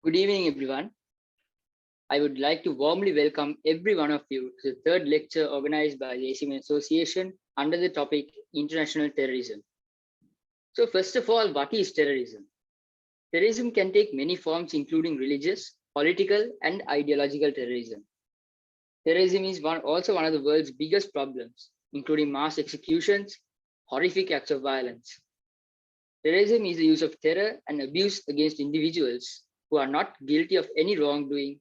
Good evening, everyone. I would like to warmly welcome every one of you to the third lecture organized by the ACM Association under the topic International Terrorism. So first of all, what is terrorism? Terrorism can take many forms, including religious, political, and ideological terrorism. Terrorism is also one of the world's biggest problems, including mass executions, horrific acts of violence. Terrorism is the use of terror and abuse against individuals who are not guilty of any wrongdoing,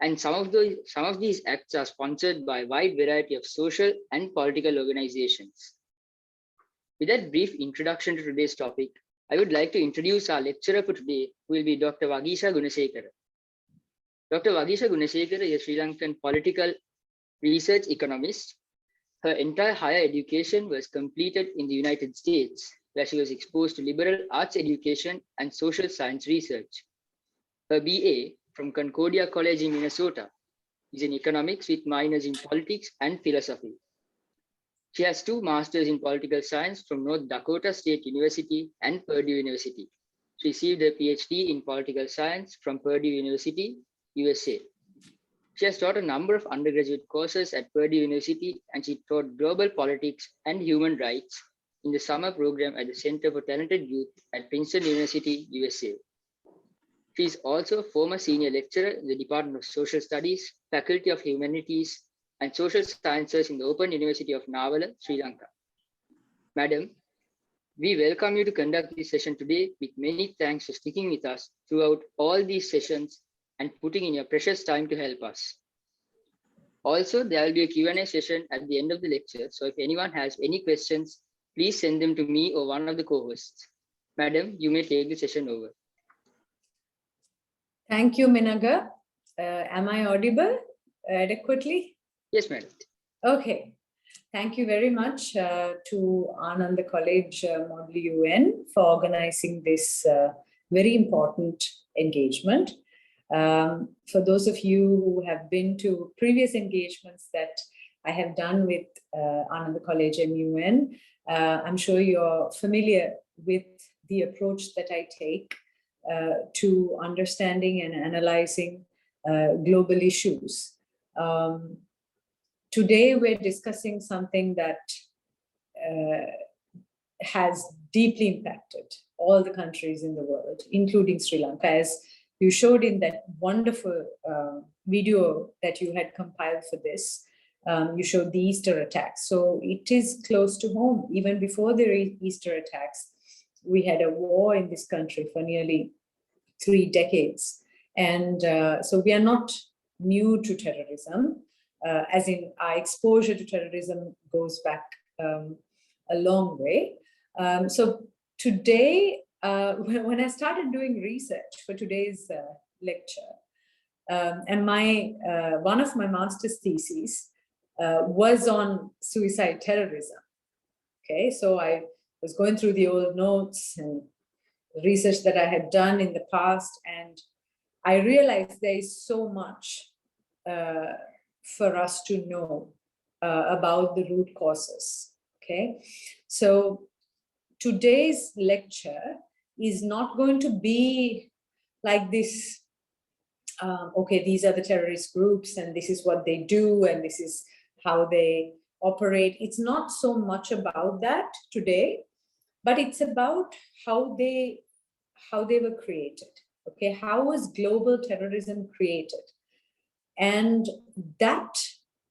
and some of these acts are sponsored by a wide variety of social and political organizations. With that brief introduction to today's topic, I would like to introduce our lecturer for today, who will be Dr. Vagisha Gunasekara. Dr. Vagisha Gunasekara is a Sri Lankan political research economist. Her entire higher education was completed in the United States, where she was exposed to liberal arts education and social science research. Her BA from Concordia College in Minnesota is in economics with minors in politics and philosophy. She has 2 masters in political science from North Dakota State University and Purdue University. She received her PhD in political science from Purdue University, USA. She has taught a number of undergraduate courses at Purdue University, and she taught global politics and human rights in the summer program at the Center for Talented Youth at Princeton University, USA. She is also a former senior lecturer in the Department of Social Studies, Faculty of Humanities and Social Sciences in the Open University of Navala, Sri Lanka. Madam, we welcome you to conduct this session today with many thanks for sticking with us throughout all these sessions and putting in your precious time to help us. Also, there will be a Q&A session at the end of the lecture. So if anyone has any questions, please send them to me or one of the co-hosts. Madam, you may take the session over. Thank you, Minaga. Am I audible adequately? Yes, madam. Okay. Thank you very much to Ananda College Model UN for organizing this very important engagement. For those of you who have been to previous engagements that I have done with Ananda College MUN, I'm sure you're familiar with the approach that I take to understanding and analyzing global issues. Today, we're discussing something that has deeply impacted all the countries in the world, including Sri Lanka, as you showed in that wonderful video that you had compiled for this. You showed the Easter attacks. So it is close to home. Even before the Easter attacks, we had a war in this country for nearly 3 decades. And so we are not new to terrorism, as in our exposure to terrorism goes back a long way. So today, when I started doing research for today's lecture, and one of my master's theses was on suicide terrorism. Okay, so I was going through the old notes and research that I had done in the past, and I realized there is so much for us to know about the root causes. Okay, so today's lecture is not going to be like this. Okay, these are the terrorist groups, and this is what they do, and this is how they operate. It's not so much about that today, but it's about how they were created. Okay, how was global terrorism created? And that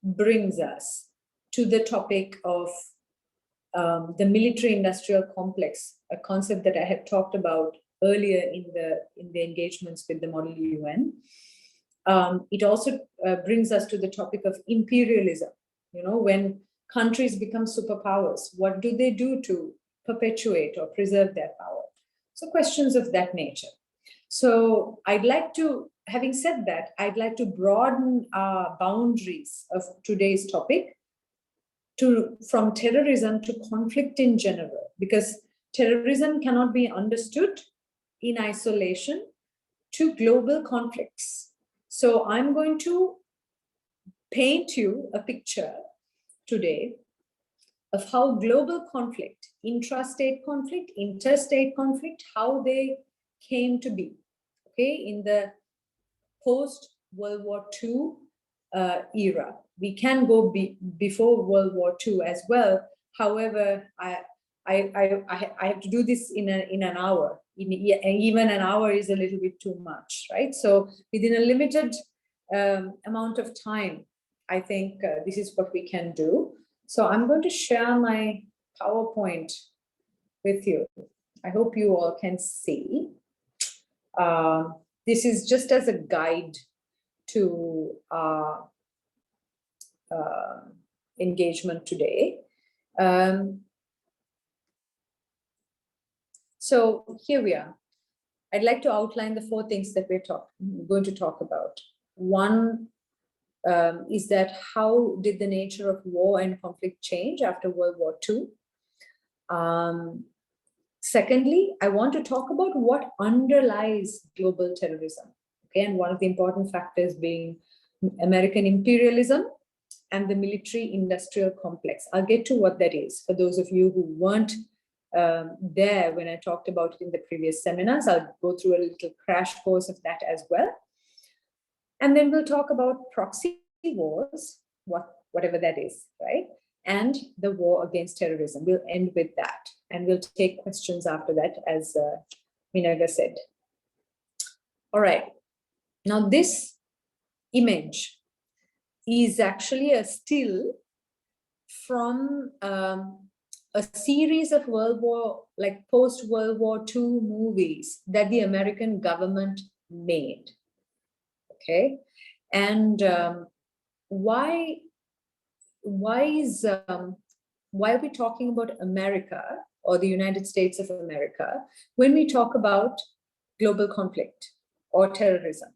brings us to the topic of the military-industrial complex, a concept that I had talked about earlier in the engagements with the Model UN. It also brings us to the topic of imperialism. You know, when countries become superpowers, what do they do to perpetuate or preserve their power? So questions of that nature. So I'd like to, having said that, I'd like to broaden our boundaries of today's topic from terrorism to conflict in general, because terrorism cannot be understood in isolation to global conflicts. So I'm going to paint you a picture today of how global conflict, intrastate conflict, interstate conflict, how they came to be, okay, in the post-World War II era. We can go before World War II as well. However, I have to do this in an hour. Even an hour is a little bit too much, right? So within a limited amount of time, I think this is what we can do. So I'm going to share my PowerPoint with you. I hope you all can see. This is just as a guide to our engagement today. So here we are. I'd like to outline the 4 things that we're going to talk about. One is that how did the nature of war and conflict change after World War II? Secondly, I want to talk about what underlies global terrorism. Okay, and one of the important factors being American imperialism and the military-industrial complex. I'll get to what that is. For those of you who weren't there when I talked about it in the previous seminars, I'll go through a little crash course of that as well. And then we'll talk about proxy wars, whatever that is, right? And the war against terrorism. We'll end with that. And we'll take questions after that, as Minaga said. All right. Now, this image is actually a still from a series of post-World War II movies that the American government made. Okay. And why are we talking about America or the United States of America when we talk about global conflict or terrorism?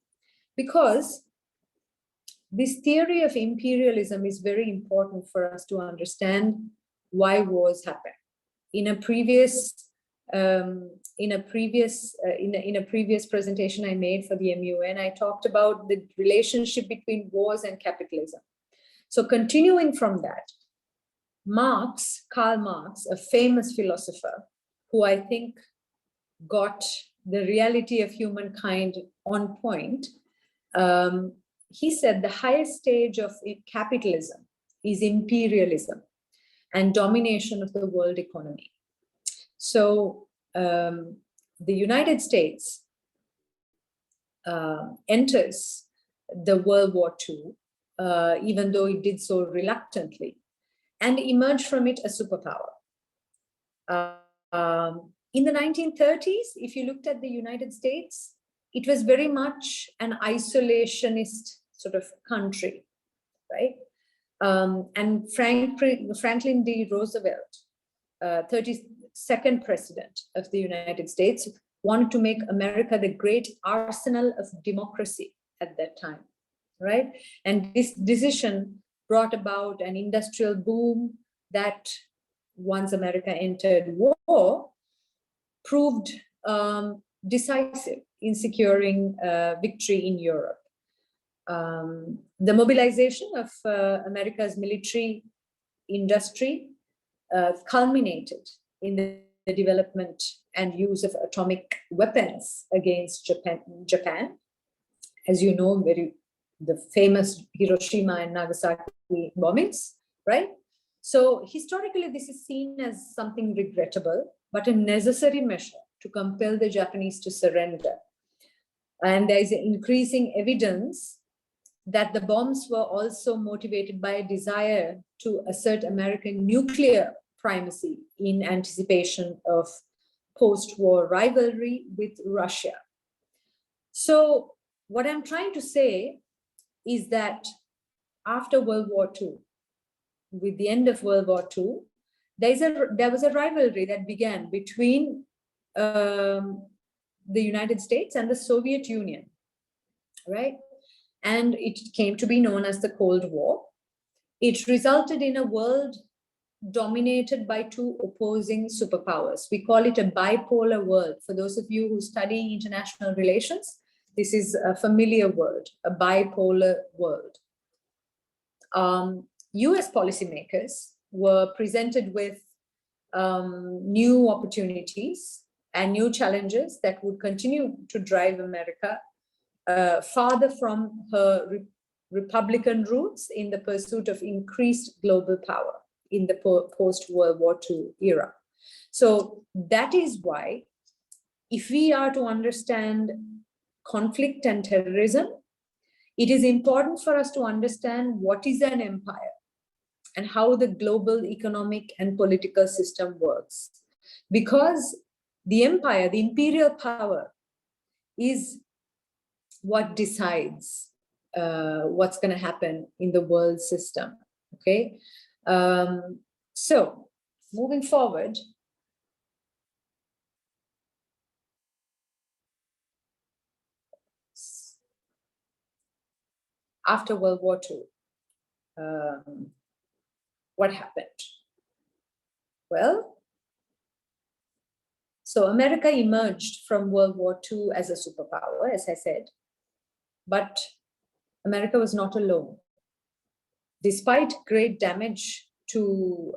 Because this theory of imperialism is very important for us to understand why wars happen. In a previous presentation I made for the MUN, I talked about the relationship between wars and capitalism. So continuing from that, Karl Marx, a famous philosopher who I think got the reality of humankind on point, he said the highest stage of capitalism is imperialism and domination of the world economy. So the United States enters the World War II, even though it did so reluctantly, and emerged from it a superpower. In the 1930s, if you looked at the United States, it was very much an isolationist sort of country, right? And Franklin D. Roosevelt, 32nd president of the United States, wanted to make America the great arsenal of democracy at that time, right? And this decision brought about an industrial boom that, once America entered war, proved decisive in securing victory in Europe. The mobilization of America's military industry culminated in the development and use of atomic weapons against Japan. As you know, the famous Hiroshima and Nagasaki bombings, right? So historically, this is seen as something regrettable, but a necessary measure to compel the Japanese to surrender. And there is increasing evidence that the bombs were also motivated by a desire to assert American nuclear primacy in anticipation of post-war rivalry with Russia. So what I'm trying to say is that after World War II, with the end of World War II, there was a rivalry that began between the United States and the Soviet Union, right? And it came to be known as the Cold War. It resulted in a world dominated by two opposing superpowers. We call it a bipolar world. For those of you who study international relations, this is a familiar word, a bipolar world. US policymakers were presented with new opportunities and new challenges that would continue to drive America farther from her Republican roots in the pursuit of increased global power in the post-World War II era. So that is why, if we are to understand conflict and terrorism, it is important for us to understand what is an empire and how the global economic and political system works. Because the empire, the imperial power, is what decides what's going to happen in the world system, okay? So moving forward, after World War II, what happened? Well, so America emerged from World War II as a superpower, as I said, but America was not alone. Despite great damage to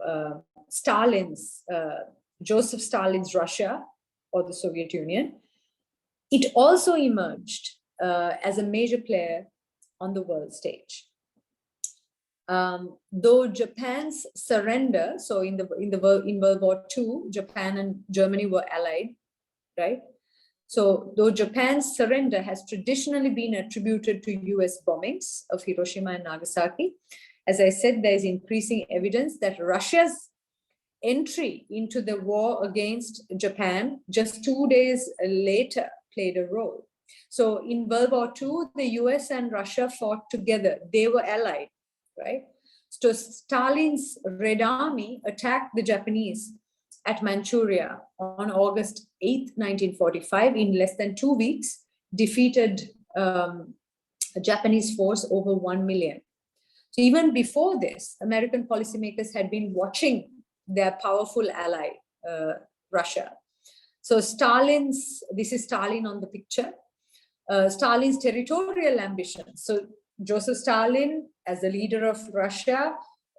Joseph Stalin's Russia or the Soviet Union, it also emerged as a major player on the world stage. Though Japan's surrender, so in World War II, Japan and Germany were allied, right? So though Japan's surrender has traditionally been attributed to US bombings of Hiroshima and Nagasaki, as I said, there is increasing evidence that Russia's entry into the war against Japan just 2 days later played a role. So in World War II, the US and Russia fought together. They were allied. right? So Stalin's Red Army attacked the Japanese at Manchuria on August 8th, 1945. In less than 2 weeks, defeated a Japanese force over 1 million. So even before this, American policymakers had been watching their powerful ally, Russia. So this is Stalin on the picture, Stalin's territorial ambitions. So Joseph Stalin, as the leader of Russia,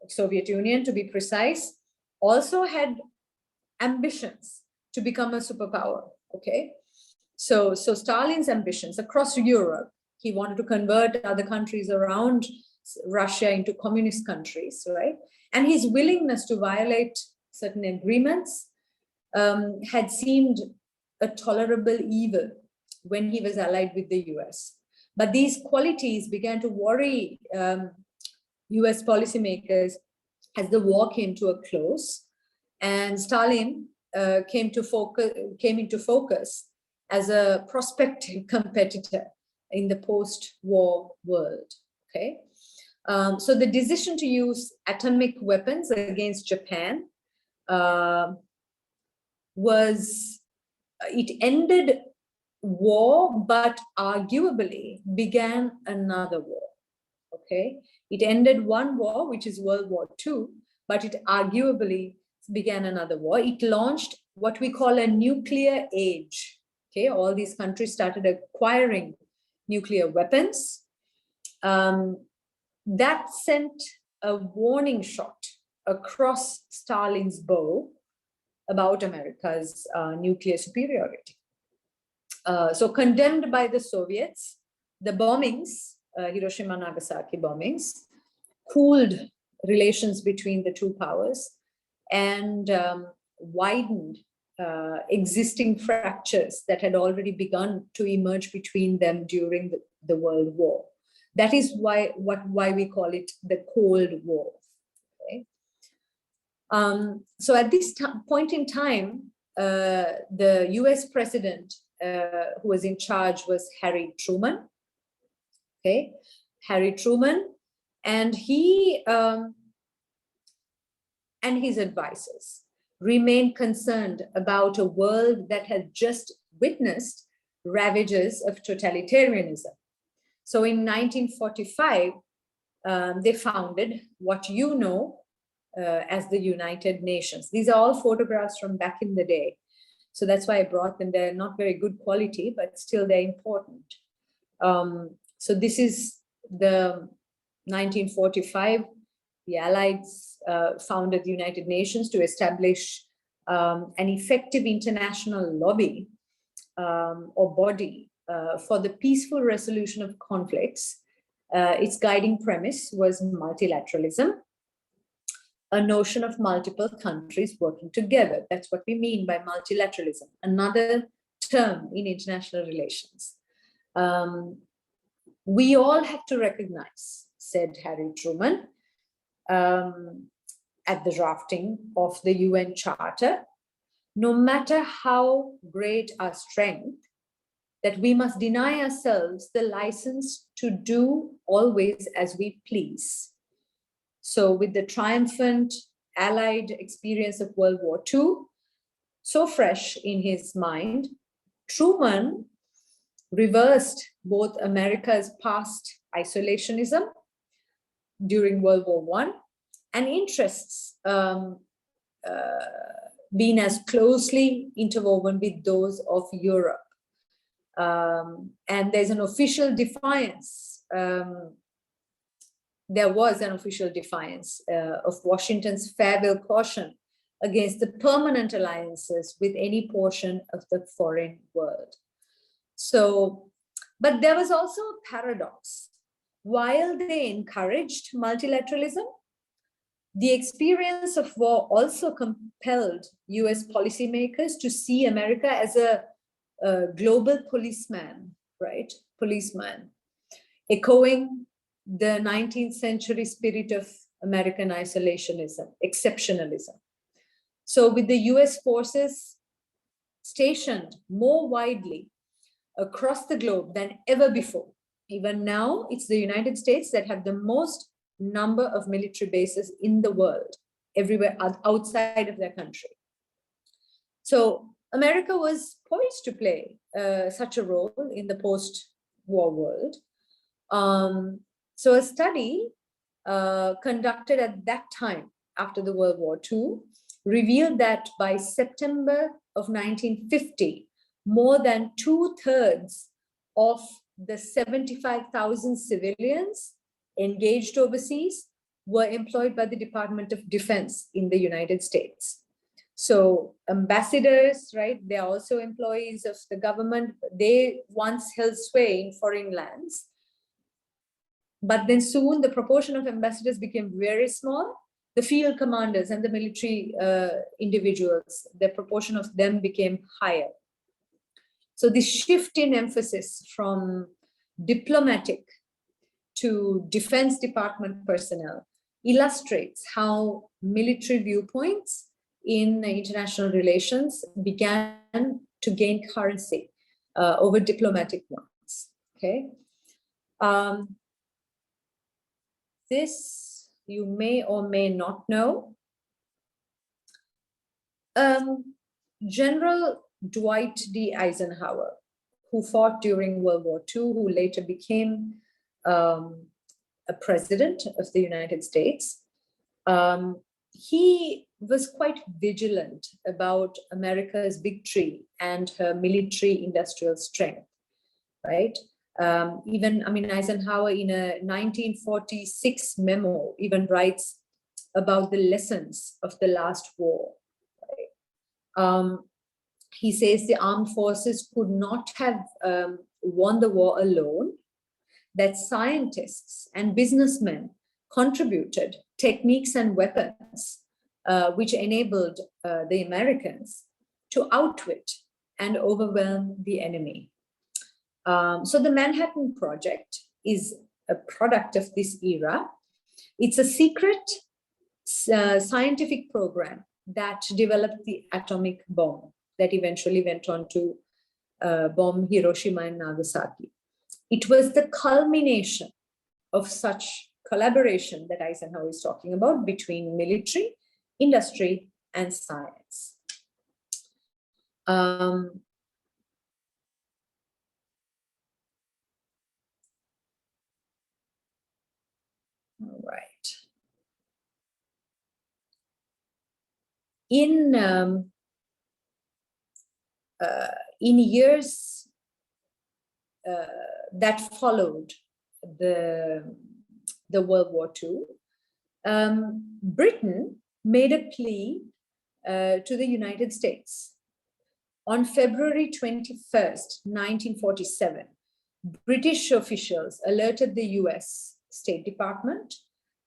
Soviet Union to be precise, also had ambitions to become a superpower, okay? So Stalin's ambitions across Europe, he wanted to convert other countries around Russia into communist countries, right? And his willingness to violate certain agreements had seemed a tolerable evil when he was allied with the US. But these qualities began to worry US policymakers as the war came to a close, and Stalin came into focus as a prospective competitor in the post-war world, okay? So the decision to use atomic weapons against Japan it ended war, but arguably began another war, okay? It ended one war, which is World War II, but it arguably began another war. It launched what we call a nuclear age, okay? All these countries started acquiring nuclear weapons. That sent a warning shot across Stalin's bow about America's nuclear superiority. So condemned by the Soviets, the bombings, Hiroshima and Nagasaki bombings, cooled relations between the two powers and widened existing fractures that had already begun to emerge between them during the World War. That is why we call it the Cold War. Okay? So at this point in time, the US president who was in charge was Harry Truman. Okay, Harry Truman, and he and his advisors remained concerned about a world that had just witnessed ravages of totalitarianism. So in 1945, they founded what you know as the United Nations. These are all photographs from back in the day. So that's why I brought them. They're not very good quality, but still they're important. So this is the 1945, the Allies founded the United Nations to establish an effective international lobby or body for the peaceful resolution of conflicts. Its guiding premise was multilateralism, a notion of multiple countries working together. That's what we mean by multilateralism, another term in international relations. We all have to recognize, said Harry Truman, at the drafting of the UN Charter, no matter how great our strength, that we must deny ourselves the license to do always as we please. So with the triumphant Allied experience of World War II so fresh in his mind, Truman reversed both America's past isolationism during World War I and interests being as closely interwoven with those of Europe. And there's an official defiance. There was an official defiance of Washington's farewell caution against the permanent alliances with any portion of the foreign world. So, but there was also a paradox. While they encouraged multilateralism, the experience of war also compelled US policymakers to see America as a global policeman, right? Policeman, echoing the 19th century spirit of American isolationism, exceptionalism. So with the US forces stationed more widely across the globe than ever before, even now it's the United States that have the most number of military bases in the world, everywhere outside of their country. So America was poised to play such a role in the post-war world. So a study conducted at that time after the World War II revealed that by September of 1950, more than 2/3 of the 75,000 civilians engaged overseas were employed by the Department of Defense in the United States. So ambassadors, right, they're also employees of the government. They once held sway in foreign lands. But then soon the proportion of ambassadors became very small. The field commanders and the military individuals, the proportion of them became higher. So this shift in emphasis from diplomatic to Defense Department personnel illustrates how military viewpoints in international relations began to gain currency over diplomatic ones. Okay. This you may or may not know. General Dwight D. Eisenhower, who fought during World War II, who later became a president of the United States, he was quite vigilant about America's victory and her military industrial strength, right? Even, I mean, Eisenhower in a 1946 memo even writes about the lessons of the last war. Right? He says the armed forces could not have won the war alone, that scientists and businessmen contributed techniques and weapons which enabled the Americans to outwit and overwhelm the enemy. So the Manhattan Project is a product of this era. It's a secret scientific program that developed the atomic bomb that eventually went on to bomb Hiroshima and Nagasaki. It was the culmination of such collaboration that Eisenhower is talking about between military, industry, and science. All right. In years that followed the World War II, Britain made a plea to the United States. On February 21st, 1947, British officials alerted the US State Department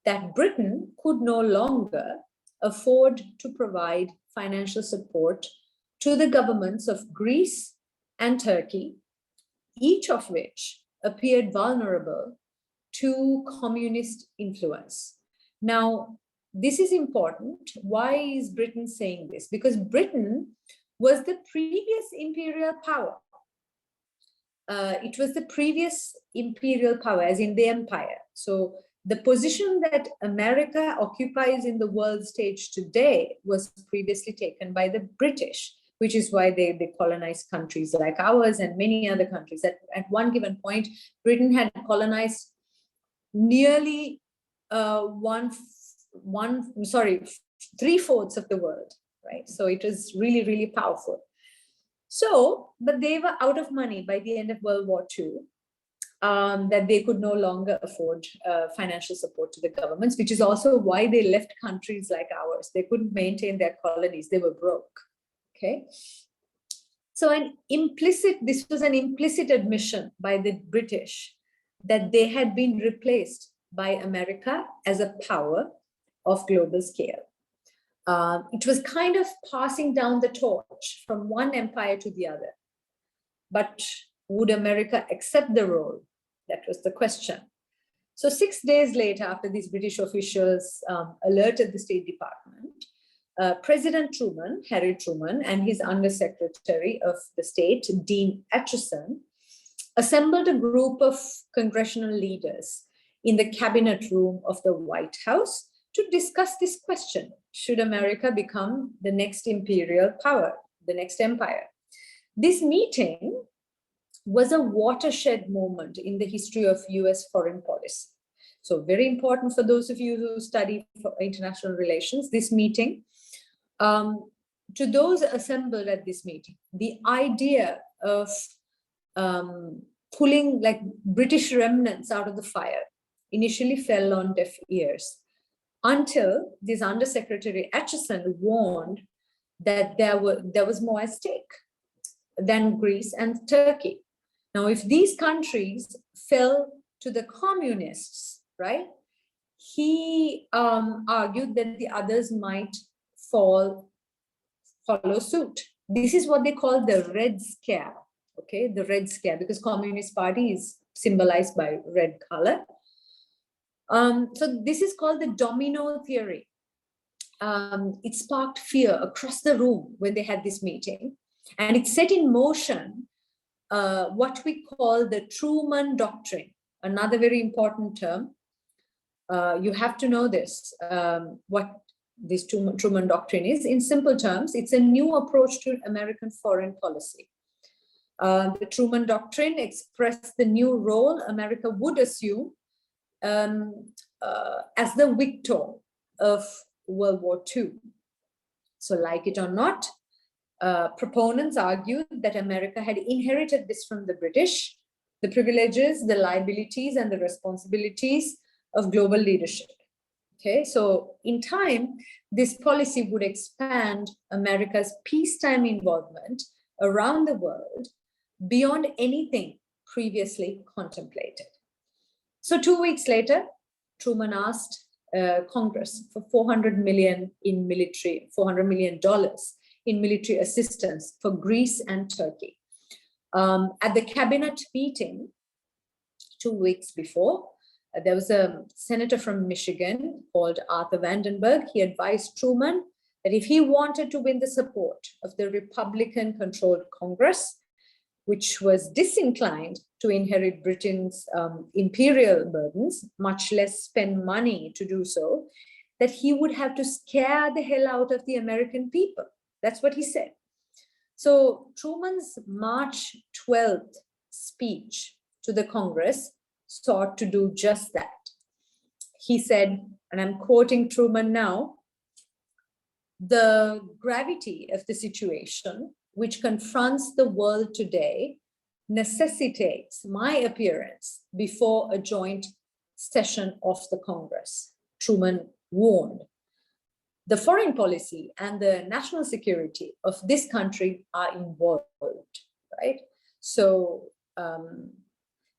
that Britain could no longer afford to provide financial support to the governments of Greece and Turkey, each of which appeared vulnerable to communist influence. Now, this is important. Why is Britain saying this? Because Britain was the previous imperial power. It was the previous imperial power, as in the empire. So the position that America occupies in the world stage today was previously taken by the British, which is why they colonized countries like ours and many other countries. At one given point, Britain had colonized nearly 3/4 of the world, right? So it was really, really powerful. So, but they were out of money by the end of World War II, that they could no longer afford financial support to the governments, which is also why they left countries like ours. They couldn't maintain their colonies. They were broke, okay? So this was an implicit admission by the British that they had been replaced by America as a power of global scale. It was kind of passing down the torch from one empire to the other. But would America accept the role? That was the question. So 6 days later, after these British officials alerted the State Department, President Truman, Harry Truman, and his Undersecretary of the State, Dean Acheson, assembled a group of congressional leaders in the cabinet room of the White House to discuss this question. Should America become the next imperial power, the next empire? This meeting was a watershed moment in the history of US foreign policy. So very important for those of you who study for international relations, this meeting. To those assembled at this meeting, the idea of pulling like British remnants out of the fire initially fell on deaf ears, until this Undersecretary Acheson warned that there was more at stake than Greece and Turkey. Now, if these countries fell to the communists, right, he argued that the others might follow suit. This is what they call the Red Scare, okay, the Red Scare, because Communist Party is symbolized by red color. So this is called the domino theory. It sparked fear across the room when they had this meeting, and it set in motion what we call the Truman Doctrine, another very important term. You have to know this, what this Truman Doctrine is. In simple terms, it's a new approach to American foreign policy. The Truman Doctrine expressed the new role America would assume as the victor of World War II. So like it or not, proponents argued that America had inherited this from the British, the privileges, the liabilities, and the responsibilities of global leadership. Okay, so in time, this policy would expand America's peacetime involvement around the world beyond anything previously contemplated. So 2 weeks later, Truman asked Congress for $400 million in military assistance for Greece and Turkey. At the cabinet meeting 2 weeks before, there was a senator from Michigan called Arthur Vandenberg. He advised Truman that if he wanted to win the support of the Republican-controlled Congress, which was disinclined to inherit Britain's imperial burdens, much less spend money to do so, that he would have to scare the hell out of the American people. That's what he said. So Truman's March 12th speech to the Congress sought to do just that. He said, and I'm quoting Truman now, "The gravity of the situation which confronts the world today necessitates my appearance before a joint session of the Congress," Truman warned. "The foreign policy and the national security of this country are involved," right? So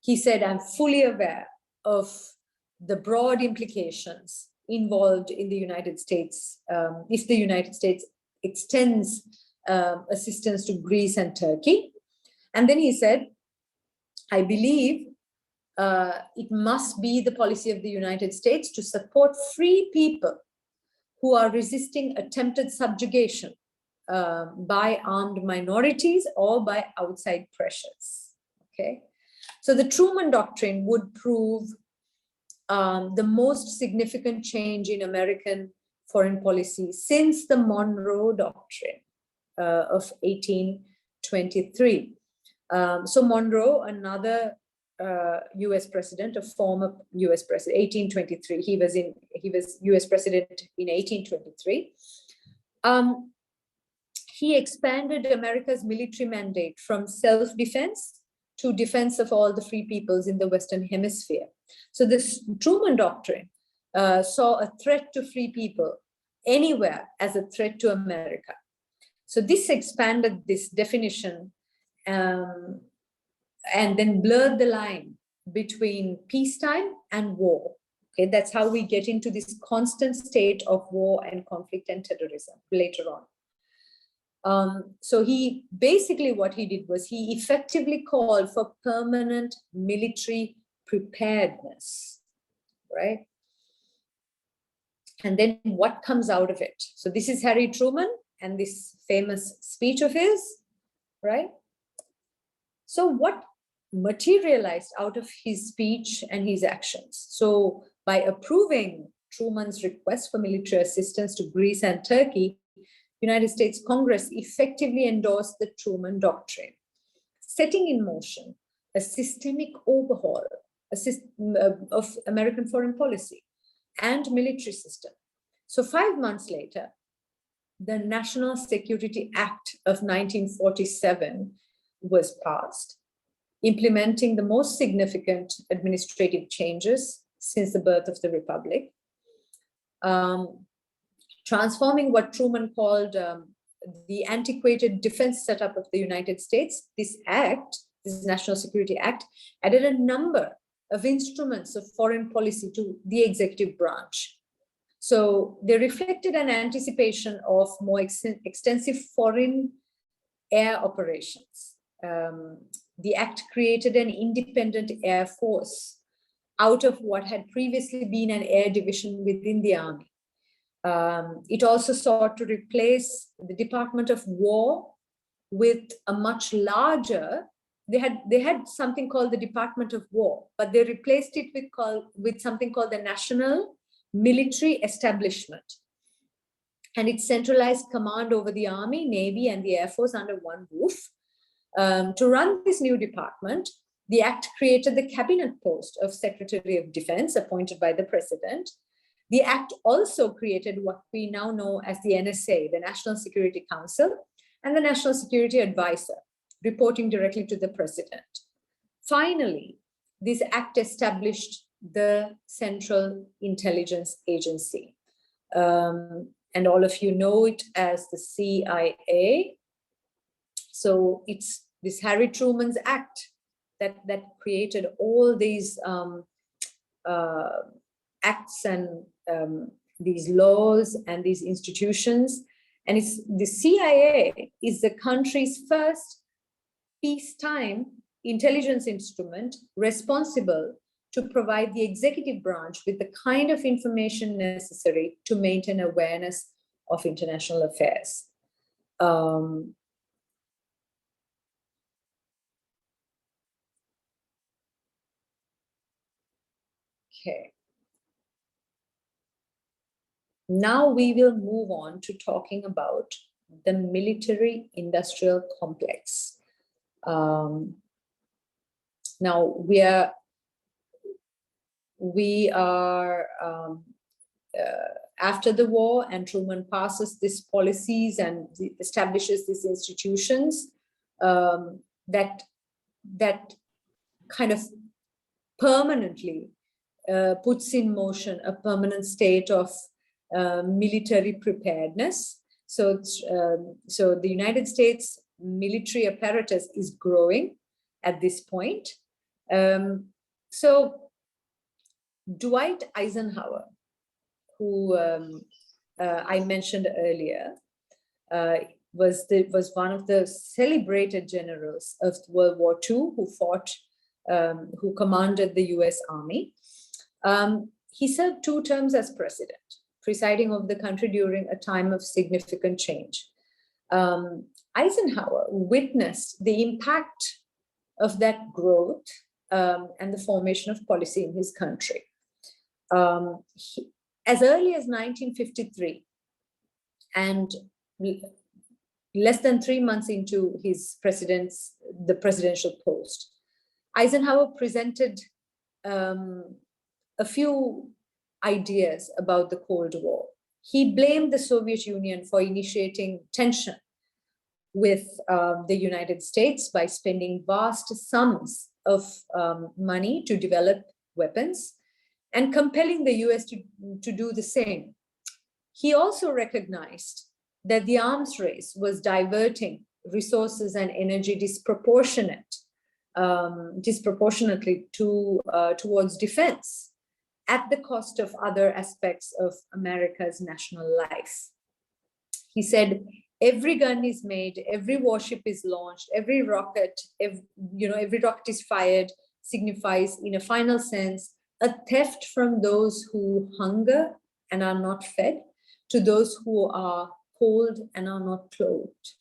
he said, "I'm fully aware of the broad implications involved in the United States if the United States extends assistance to Greece and Turkey." And then he said, "I believe it must be the policy of the United States to support free people who are resisting attempted subjugation by armed minorities or by outside pressures." Okay, so the Truman Doctrine would prove the most significant change in American foreign policy since the Monroe Doctrine of 1823. So Monroe, another US president, a former US president, 1823. He was US president in 1823. He expanded America's military mandate from self-defense to defense of all the free peoples in the Western Hemisphere. So this Truman Doctrine saw a threat to free people anywhere as a threat to America. So this expanded this definition and then blurred the line between peacetime and war. Okay, that's how we get into this constant state of war and conflict and terrorism later on. So he basically, what he did was he effectively called for permanent military preparedness, right? And then what comes out of it? So this is Harry Truman and this famous speech of his, right? So what materialized out of his speech and his actions. So by approving Truman's request for military assistance to Greece and Turkey, United States Congress effectively endorsed the Truman Doctrine, setting in motion a systemic overhaul of American foreign policy and military system. So 5 months later, the National Security Act of 1947 was passed, implementing the most significant administrative changes since the birth of the Republic, transforming what Truman called the antiquated defense setup of the United States. This act, this National Security Act, added a number of instruments of foreign policy to the executive branch. So they reflected an anticipation of more extensive foreign air operations. The act created an independent air force out of what had previously been an air division within the army. It also sought to replace the Department of War with a much larger, they had something called the Department of War, but they replaced it with something called the National Military Establishment. And it centralized command over the Army, Navy, and the Air Force under one roof. To run this new department, the act created the cabinet post of Secretary of Defense, appointed by the president. The act also created what we now know as the NSA, the National Security Council, and the National Security Advisor, reporting directly to the president. Finally, this act established the Central Intelligence Agency. And all of you know it as the CIA. So it's this Harry Truman's act that created all these acts and these laws and these institutions. And it's the CIA is the country's first peacetime intelligence instrument responsible to provide the executive branch with the kind of information necessary to maintain awareness of international affairs. Okay. Now we will move on to talking about the military-industrial complex. Now we are after the war, and Truman passes these policies and establishes these institutions that kind of permanently puts in motion a permanent state of military preparedness. So the United States military apparatus is growing at this point. So Dwight Eisenhower, who I mentioned earlier, was one of the celebrated generals of World War II who commanded the US Army. He served 2 terms as president, presiding over the country during a time of significant change. Eisenhower witnessed the impact of that growth and the formation of policy in his country. As early as 1953, and less than 3 months into his the presidential post, Eisenhower presented a few ideas about the Cold War. He blamed the Soviet Union for initiating tension with the United States by spending vast sums of money to develop weapons and compelling the US to do the same. He also recognized that the arms race was diverting resources and energy disproportionately towards defense at the cost of other aspects of America's national life. He said, every gun is made, every warship is launched, every rocket is fired signifies, in a final sense, a theft from those who hunger and are not fed to those who are cold and are not clothed.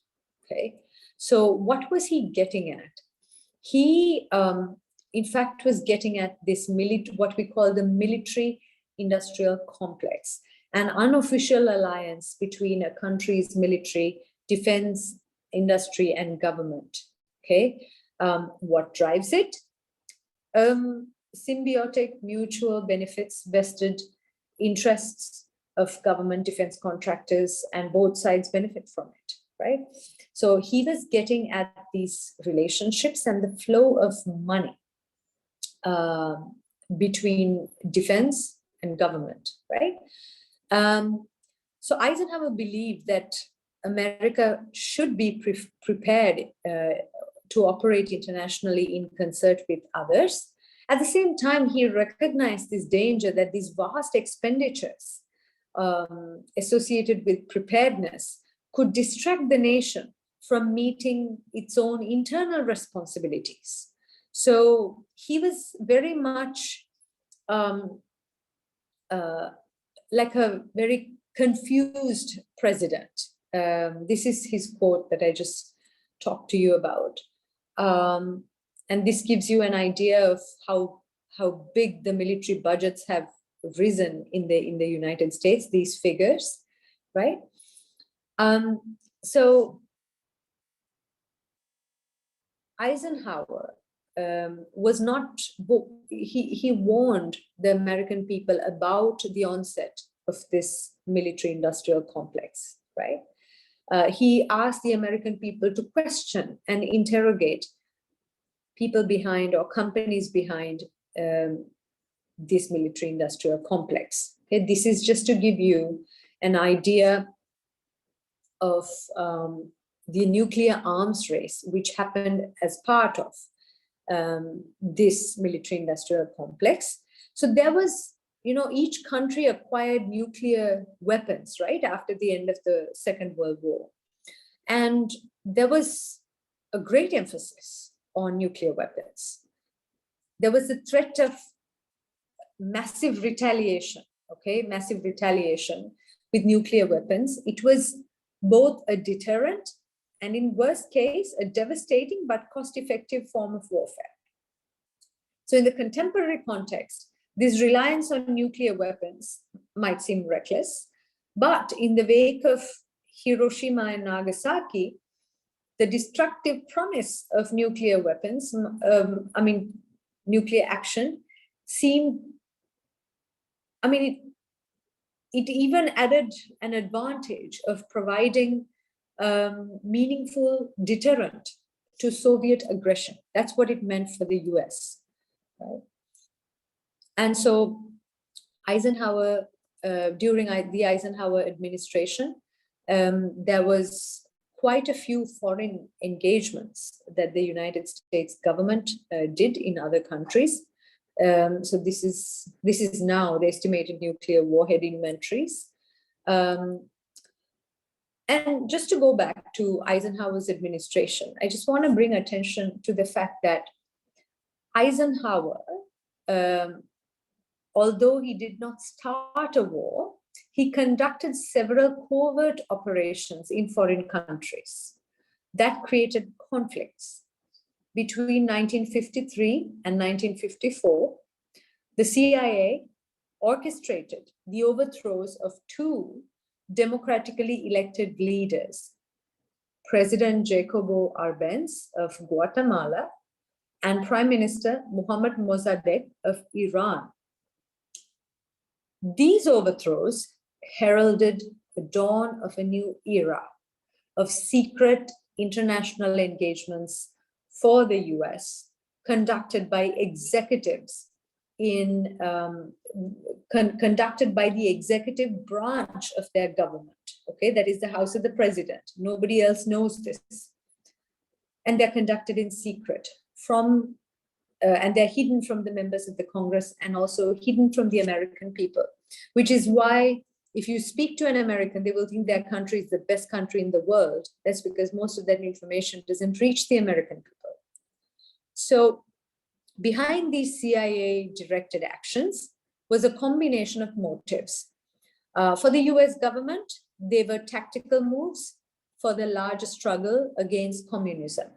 Okay, so what was he getting at? he, in fact, was getting at this what we call the military-industrial complex, an unofficial alliance between a country's military, defense, industry, and government. Okay, what drives it? Symbiotic mutual benefits, vested interests of government defense contractors, and both sides benefit from it, right? So he was getting at these relationships and the flow of money between defense and government, right? So Eisenhower believed that America should be prepared to operate internationally in concert with others. At the same time, he recognized this danger that these vast expenditures associated with preparedness could distract the nation from meeting its own internal responsibilities. So he was very much like a very confused president. This is his quote that I just talked to you about. And this gives you an idea of how big the military budgets have risen in the United States, these figures, right? So Eisenhower was not, he warned the American people about the onset of this military-industrial complex, right? He asked the American people to question and interrogate people behind or companies behind this military-industrial complex. Okay, this is just to give you an idea of the nuclear arms race, which happened as part of this military-industrial complex. So there was, each country acquired nuclear weapons, right, after the end of the Second World War. And there was a great emphasis on nuclear weapons. There was a threat of massive retaliation, massive retaliation with nuclear weapons. It was both a deterrent and, in worst case, a devastating but cost-effective form of warfare. So in the contemporary context, this reliance on nuclear weapons might seem reckless, but in the wake of Hiroshima and Nagasaki, the destructive promise of nuclear weapons, nuclear action, seemed, it even added an advantage of providing meaningful deterrent to Soviet aggression. That's what it meant for the US. Right? And so Eisenhower, during the Eisenhower administration, there was quite a few foreign engagements that the United States government did in other countries. So this is now the estimated nuclear warhead inventories. And just to go back to Eisenhower's administration, I just want to bring attention to the fact that Eisenhower, although he did not start a war, he conducted several covert operations in foreign countries that created conflicts. Between 1953 and 1954, the CIA orchestrated the overthrows of two democratically elected leaders, President Jacobo Arbenz of Guatemala and Prime Minister Mohammad Mossadegh of Iran. These overthrows heralded the dawn of a new era of secret international engagements for the US, conducted by executives conducted by the executive branch of their government. That is the House of the President. Nobody else knows this. And they're conducted in secret and they're hidden from the members of the Congress and also hidden from the American people, which is why if you speak to an American, they will think their country is the best country in the world. That's because most of that information doesn't reach the American people. So behind these CIA-directed actions was a combination of motives. For the US government, they were tactical moves for the larger struggle against communism.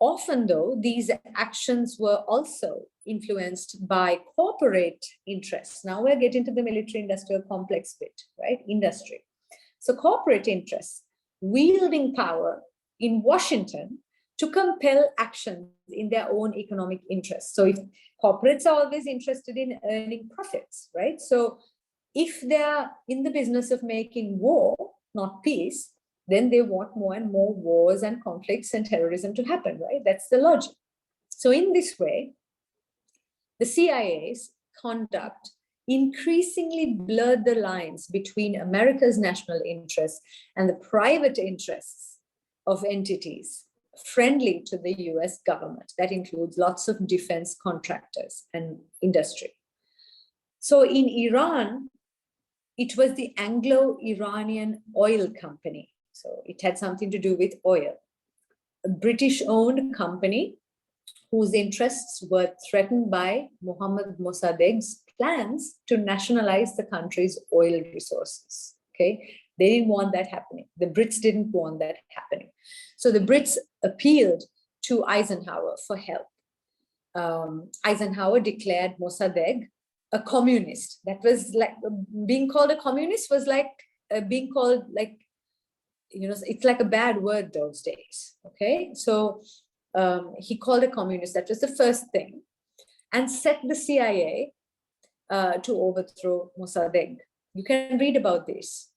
Often, though, these actions were also influenced by corporate interests. Now we're getting to the military-industrial complex bit, right? Industry. So corporate interests wielding power in Washington to compel actions in their own economic interests. So if corporates are always interested in earning profits, right? So if they're in the business of making war, not peace, then they want more and more wars and conflicts and terrorism to happen, right? That's the logic. So in this way, the CIA's conduct increasingly blurred the lines between America's national interests and the private interests of entities friendly to the US government. That includes lots of defense contractors and industry. So in Iran, it was the Anglo-Iranian Oil Company. So it had something to do with oil. A British-owned company whose interests were threatened by Mohammad Mossadegh's plans to nationalize the country's oil resources. Okay, they didn't want that happening. The Brits didn't want that happening. So the Brits appealed to Eisenhower for help. Eisenhower declared Mossadegh a communist. That was like being called a communist was like being called like, you know, it's like a bad word those days. Okay, so he called a communist. That was the first thing, and set the CIA to overthrow Mossadegh. You can read about this.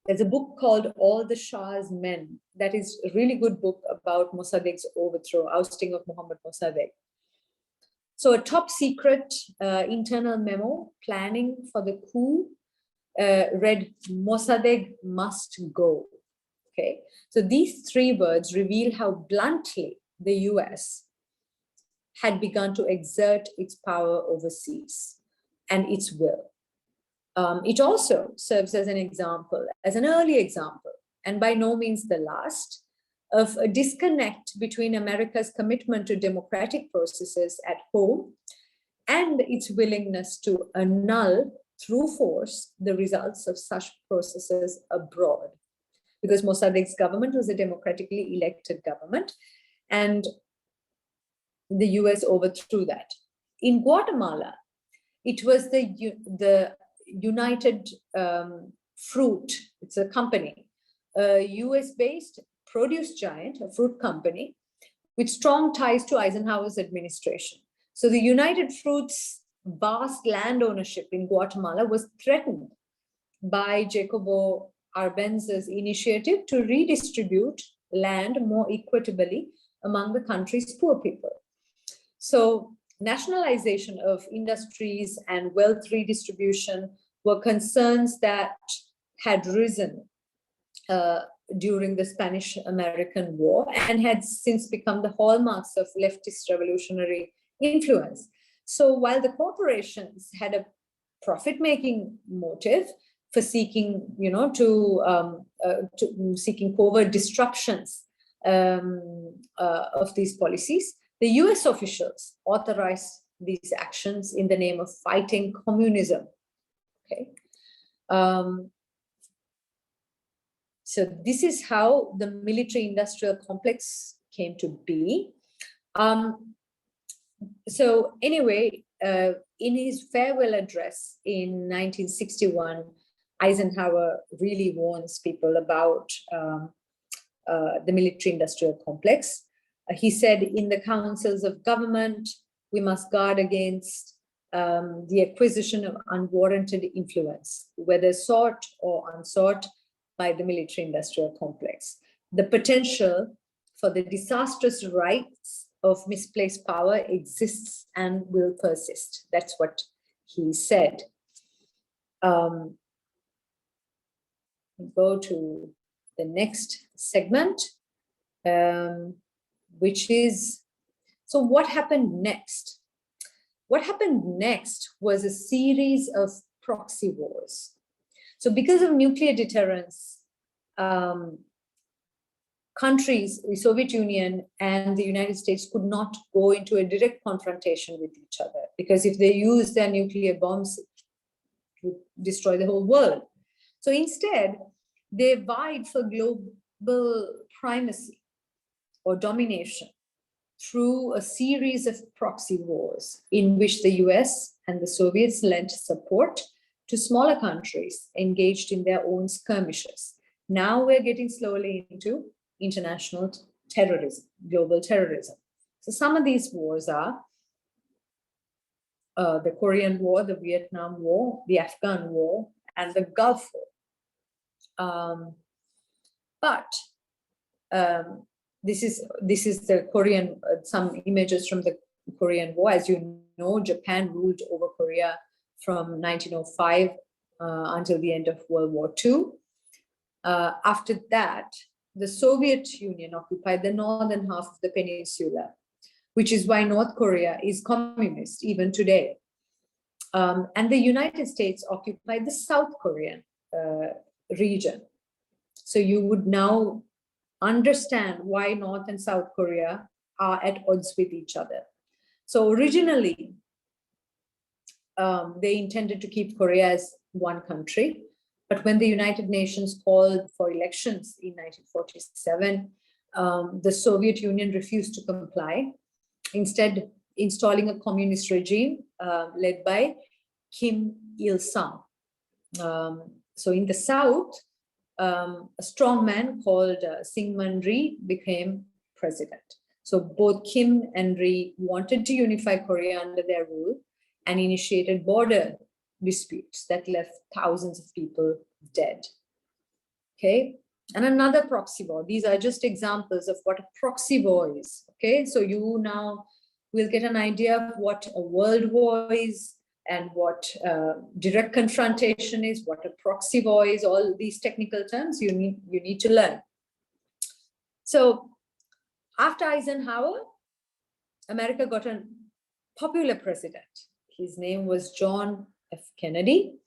There's a book called All the Shah's Men. That is a really good book about Mossadegh's overthrow, ousting of Mohammad Mossadegh. So a top secret internal memo planning for the coup read, Mossadegh must go. Okay, so these three words reveal how bluntly the US had begun to exert its power overseas and its will. It also serves as an example, as an early example, and by no means the last, of a disconnect between America's commitment to democratic processes at home and its willingness to annul through force the results of such processes abroad. Because Mossadegh's government was a democratically elected government, and the US overthrew that. In Guatemala, it was the United Fruit, it's a company, a US-based produce giant, a fruit company, with strong ties to Eisenhower's administration. So the United Fruit's vast land ownership in Guatemala was threatened by Jacobo Arbenz's initiative to redistribute land more equitably among the country's poor people. So nationalization of industries and wealth redistribution were concerns that had risen during the Spanish-American War and had since become the hallmarks of leftist revolutionary influence. So while the corporations had a profit-making motive for seeking, you know, to seeking covert disruptions of these policies, the US officials authorized these actions in the name of fighting communism. Okay. So this is how the military-industrial complex came to be. So anyway, in his farewell address in 1961, Eisenhower really warns people about the military-industrial complex. He said, in the councils of government, we must guard against the acquisition of unwarranted influence, whether sought or unsought by the military-industrial complex. The potential for the disastrous rights of misplaced power exists and will persist. That's what he said. Go to the next segment, which is, so what happened next? What happened next was a series of proxy wars. So because of nuclear deterrence, countries, the Soviet Union and the United States, could not go into a direct confrontation with each other, because if they used their nuclear bombs, it would destroy the whole world. So instead, they vied for global primacy. or domination through a series of proxy wars in which the US and the Soviets lent support to smaller countries engaged in their own skirmishes. Now we're getting slowly into international terrorism, global terrorism. So some of these wars are the Korean War, the Vietnam War, the Afghan War, and the Gulf War. This is the Korean, some images from the Korean War. As you know, Japan ruled over Korea from 1905 until the end of World War II. After that, the Soviet Union occupied the northern half of the peninsula, which is why North Korea is communist even today. And the United States occupied the South Korean region. So you would now understand why North and South Korea are at odds with each other. So originally, they intended to keep Korea as one country. But when the United Nations called for elections in 1947, the Soviet Union refused to comply, instead installing a communist regime led by Kim Il-sung. So in the South, a strong man called Syngman Rhee became president. So both Kim and Rhee wanted to unify Korea under their rule and initiated border disputes that left thousands of people dead. Okay, and another proxy war. These are just examples of what a proxy war is. Okay, so you now will get an idea of what a world war is and what direct confrontation is, what a proxy war is. All these technical terms you need to learn. So after Eisenhower, America got a popular president. His name was John F. Kennedy.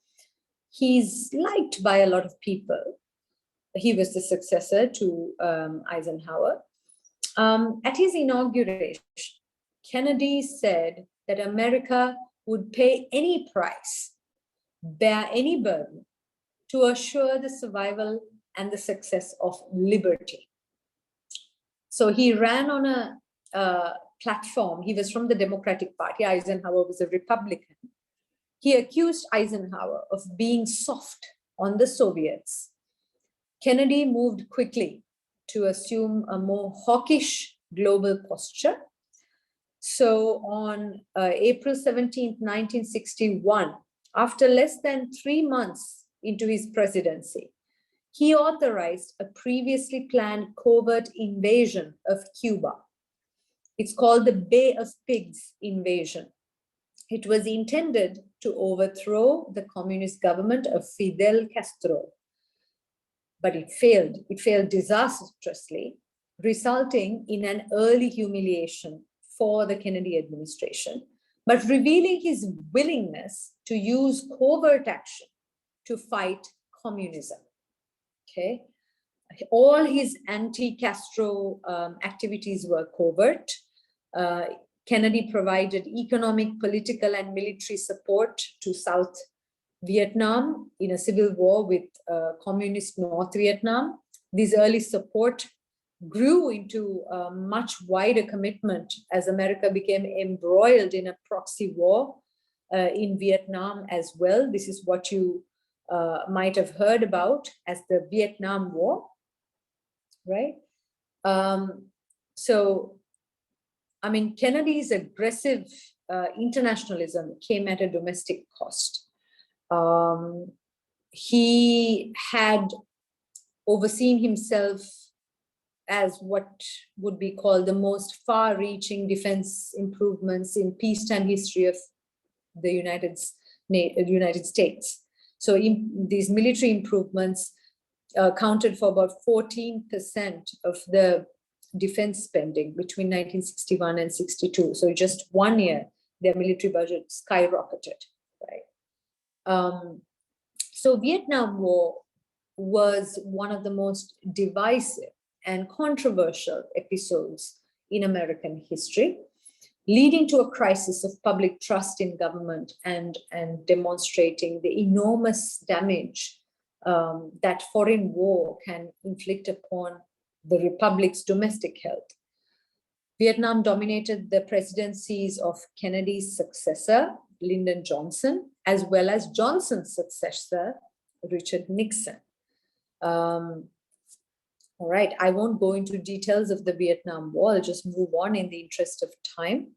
He's liked by a lot of people. He was the successor to Eisenhower. At his inauguration, Kennedy said that America would pay any price, bear any burden to assure the survival and the success of liberty. So he ran on a platform. He was from the Democratic Party. Eisenhower was a Republican. He accused Eisenhower of being soft on the Soviets. Kennedy moved quickly to assume a more hawkish global posture. So on April 17th, 1961, after less than 3 months into his presidency, he authorized a previously planned covert invasion of Cuba. It's called the Bay of Pigs invasion. It was intended to overthrow the communist government of Fidel Castro, but it failed. It failed disastrously, resulting in an early humiliation for the Kennedy administration, but revealing his willingness to use covert action to fight communism. Okay, all his anti-Castro activities were covert. Kennedy provided economic, political, and military support to South Vietnam in a civil war with communist North Vietnam. This early support grew into a much wider commitment as America became embroiled in a proxy war in Vietnam as well. This is what you might have heard about as the Vietnam War, right? So, I mean, Kennedy's aggressive internationalism came at a domestic cost. He had overseen himself as what would be called the most far-reaching defense improvements in peacetime history of the United States. So these military improvements accounted for about 14% of the defense spending between 1961 and 62. So just 1 year, their military budget skyrocketed, right? So Vietnam War was one of the most divisive and controversial episodes in American history, leading to a crisis of public trust in government and demonstrating the enormous damage that foreign war can inflict upon the republic's domestic health. Vietnam dominated the presidencies of Kennedy's successor, Lyndon Johnson, as well as Johnson's successor, Richard Nixon. All right, I won't go into details of the Vietnam War, I'll just move on in the interest of time.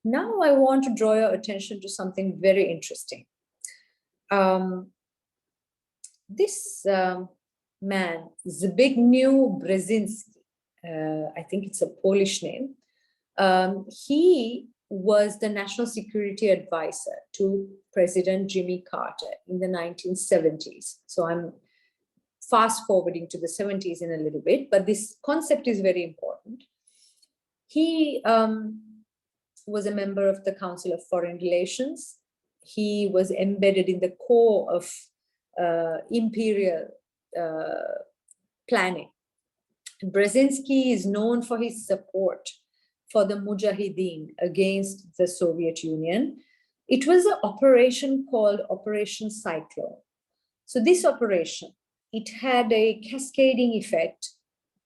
Now I want to draw your attention to something very interesting. This man, Zbigniew Brzezinski, I think it's a Polish name, he was the national security advisor to President Jimmy Carter in the 1970s. So I'm fast forwarding to the 70s in a little bit, but this concept is very important. He was a member of the Council of Foreign Relations. He was embedded in the core of imperial planning. Brzezinski is known for his support for the Mujahideen against the Soviet Union. It was an operation called Operation Cyclone. So this operation, it had a cascading effect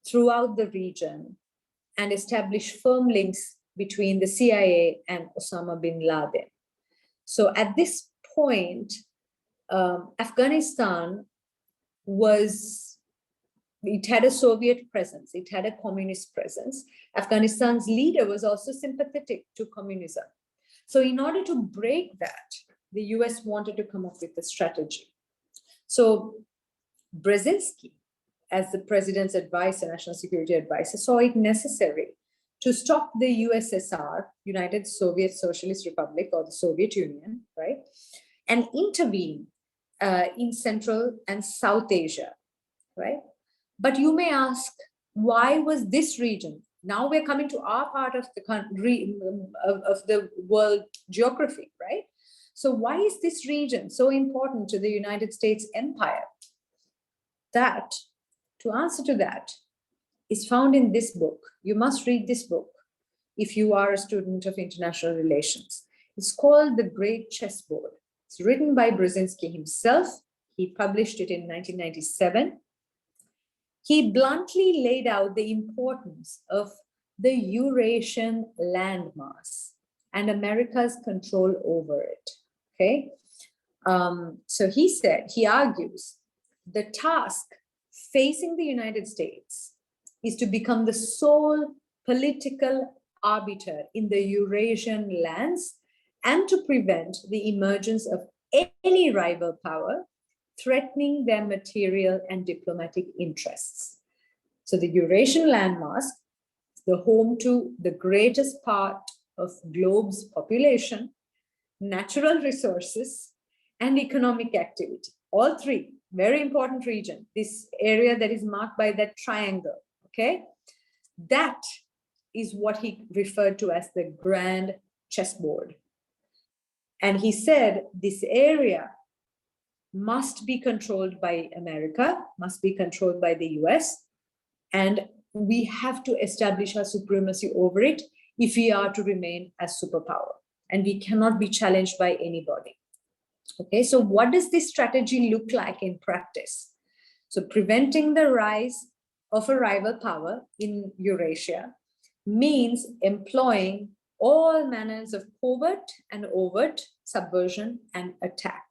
throughout the region and established firm links between the CIA and Osama bin Laden. So at this point, Afghanistan it had a Soviet presence, it had a communist presence. Afghanistan's leader was also sympathetic to communism. So in order to break that, the US wanted to come up with a strategy. So Brzezinski, as the president's advisor, national security advisor, saw it necessary to stop the USSR, United Soviet Socialist Republic, or the Soviet Union, right, and intervene in Central and South Asia, right? But you may ask, why was this region? Now we're coming to our part of the country, of the world geography, right? So why is this region so important to the United States empire? To answer to that is found in this book. You must read this book if you are a student of international relations. It's called The Great Chessboard. It's written by Brzezinski himself. He published it in 1997. He bluntly laid out the importance of the Eurasian landmass and America's control over it, okay? So he argues, the task facing the United States is to become the sole political arbiter in the Eurasian lands and to prevent the emergence of any rival power threatening their material and diplomatic interests. So the Eurasian landmass is the home to the greatest part of globe's population, natural resources, and economic activity. All three, very important region, this area that is marked by that triangle, okay? That is what he referred to as the grand chessboard. And he said this area must be controlled by America, must be controlled by the US, and we have to establish our supremacy over it if we are to remain as superpower. And we cannot be challenged by anybody. Okay, so what does this strategy look like in practice? So preventing the rise of a rival power in Eurasia means employing all manners of covert and overt subversion and attack.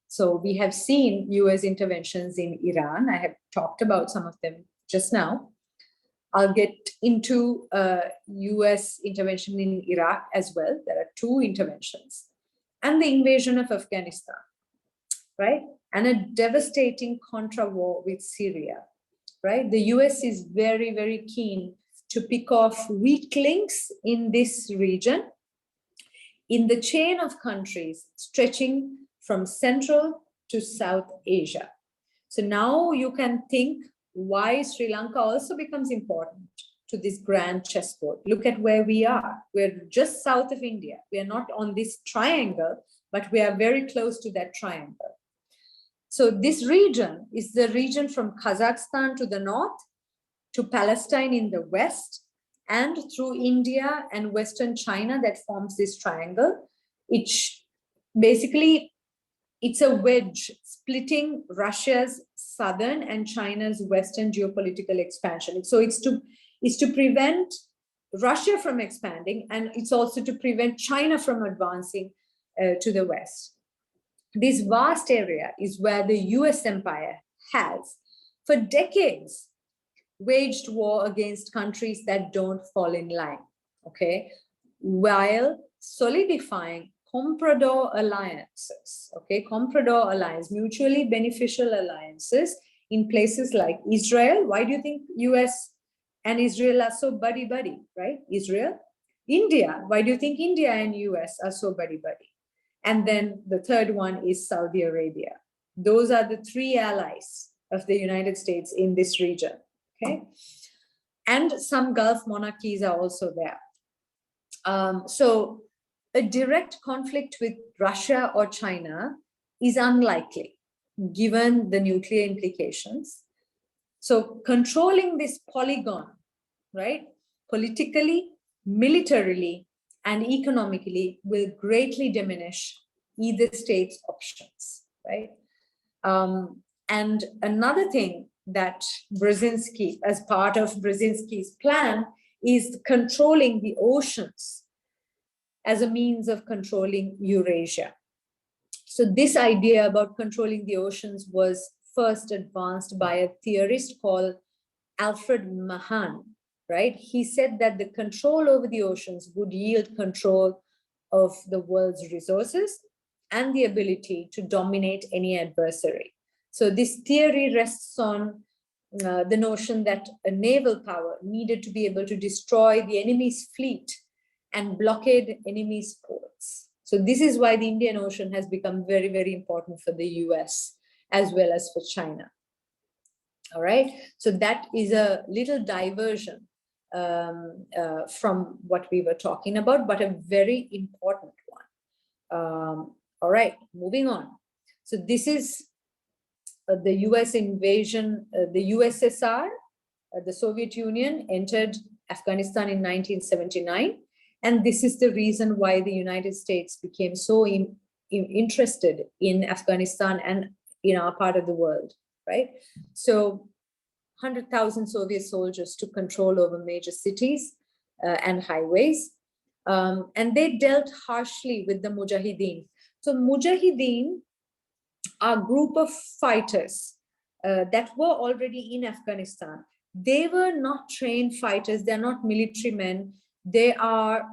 So we have seen US interventions in Iran. I have talked about some of them just now. I'll get into US intervention in Iraq as well. There are 2 interventions. And the invasion of Afghanistan, right? And a devastating contra war with Syria, right? The US is very, very keen to pick off weak links in this region, in the chain of countries stretching from Central to South Asia. So now you can think why Sri Lanka also becomes important to this grand chessboard. Look at where we are. We're just south of India. We are not on this triangle, but we are very close to that triangle. So this region is the region from Kazakhstan to the north, to Palestine in the west, and through India and Western China that forms this triangle. Basically, it's a wedge splitting Russia's southern and China's western geopolitical expansion. So it's to prevent Russia from expanding, and it's also to prevent China from advancing to the west. This vast area is where the US empire has, for decades, waged war against countries that don't fall in line, okay, while solidifying comprador alliances, okay, comprador alliance, mutually beneficial alliances in places like Israel. Why do you think US and Israel are so buddy-buddy, right? Israel. India, why do you think India and US are so buddy-buddy? And then the third one is Saudi Arabia. Those are the three allies of the United States in this region, okay? And some Gulf monarchies are also there. So a direct conflict with Russia or China is unlikely, given the nuclear implications. So controlling this polygon, right, politically, militarily, and economically will greatly diminish either state's options, right? And another thing that Brzezinski, as part of Brzezinski's plan, is controlling the oceans as a means of controlling Eurasia. So this idea about controlling the oceans was first advanced by a theorist called Alfred Mahan, right? He said that the control over the oceans would yield control of the world's resources and the ability to dominate any adversary. So this theory rests on the notion that a naval power needed to be able to destroy the enemy's fleet and blockade enemy's ports. So this is why the Indian Ocean has become very, very important for the US as well as for China. All right, so that is a little diversion from what we were talking about, but a very important one. All right, moving on. So this is the US invasion, the USSR, the Soviet Union entered Afghanistan in 1979. And this is the reason why the United States became so interested in Afghanistan and in our part of the world, right? So 100,000 Soviet soldiers took control over major cities and highways. And they dealt harshly with the Mujahideen. So Mujahideen are a group of fighters that were already in Afghanistan. They were not trained fighters. They're not military men. They are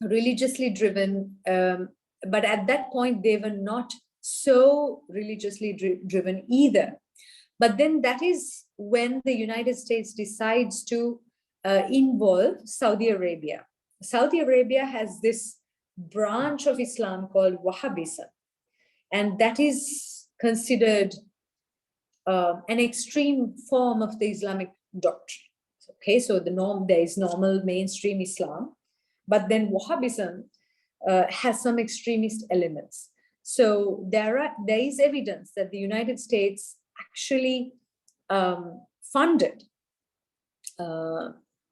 religiously driven. But at that point, they were not so religiously driven either. But then that is when the United States decides to involve Saudi Arabia. Saudi Arabia has this branch of Islam called Wahhabism, and that is considered an extreme form of the Islamic doctrine. Okay, so there is normal mainstream Islam, but then Wahhabism has some extremist elements. So there is evidence that the United States actually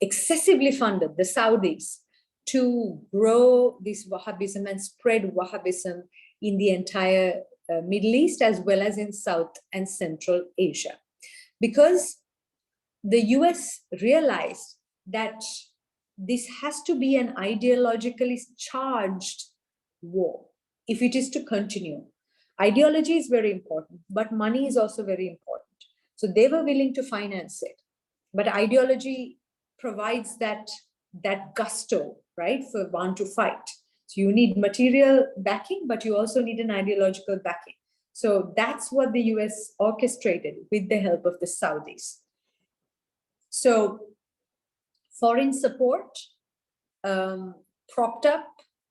excessively funded the Saudis to grow this Wahhabism and spread Wahhabism in the entire Middle East as well as in South and Central Asia. Because the US realized that this has to be an ideologically charged war if it is to continue. Ideology is very important, but money is also very important. So they were willing to finance it. But ideology provides that gusto, right, for one to fight. So you need material backing, but you also need an ideological backing. So that's what the US orchestrated with the help of the Saudis. So foreign support propped up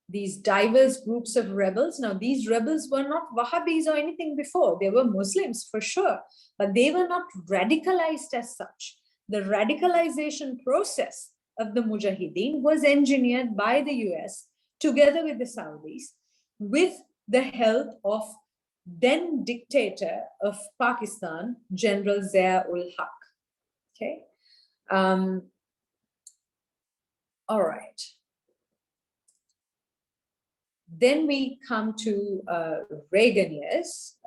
these diverse groups of rebels. Now, these rebels were not Wahhabis or anything before. They were Muslims for sure, but they were not radicalized as such. The radicalization process of the Mujahideen was engineered by the US together with the Saudis, with the help of then dictator of Pakistan, General Zia-ul-Haq. Okay. All right. Then we come to Reagan years.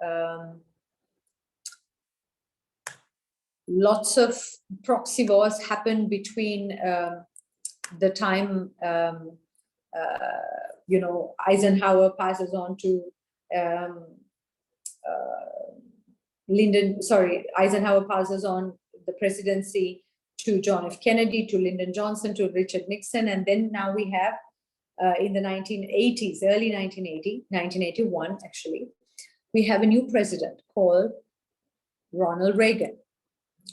Lots of proxy wars happened between the time Eisenhower passes on to Eisenhower passes on the presidency to John F. Kennedy, to Lyndon Johnson, to Richard Nixon, and then now we have in the 1980s, early 1981 actually, we have a new president called Ronald Reagan,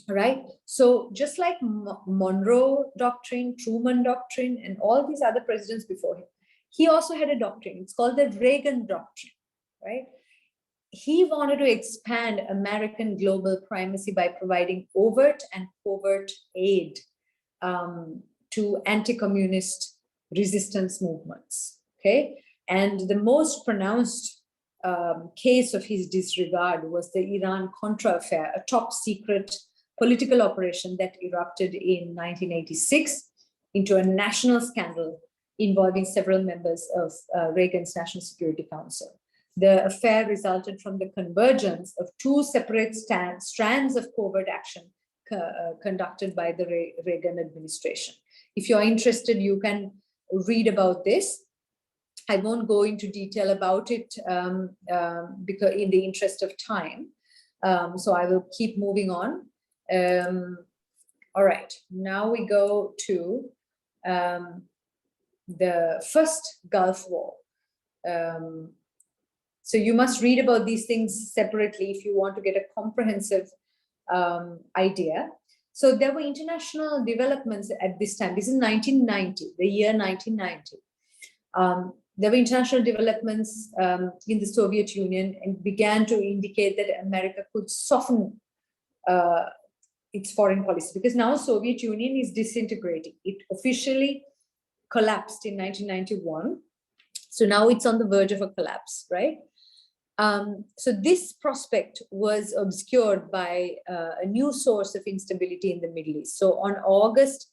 right? So just like Monroe Doctrine, Truman Doctrine, and all these other presidents before him, he also had a doctrine. It's called the Reagan Doctrine, right? He wanted to expand American global primacy by providing overt and covert aid to anti-communist resistance movements, okay? And the most pronounced case of his disregard was the Iran-Contra affair, a top secret political operation that erupted in 1986 into a national scandal involving several members of Reagan's National Security Council. The affair resulted from the convergence of two separate strands of covert action conducted by the Reagan administration. If you're interested, you can read about this. I won't go into detail about it because in the interest of time. So I will keep moving on. All right, now we go to the first Gulf War. So you must read about these things separately if you want to get a comprehensive idea. So there were international developments at this time. This is 1990, the year 1990. There were international developments in the Soviet Union and began to indicate that America could soften its foreign policy, because now Soviet Union is disintegrating. It officially collapsed in 1991. So now it's on the verge of a collapse, right? So this prospect was obscured by a new source of instability in the Middle East. So on August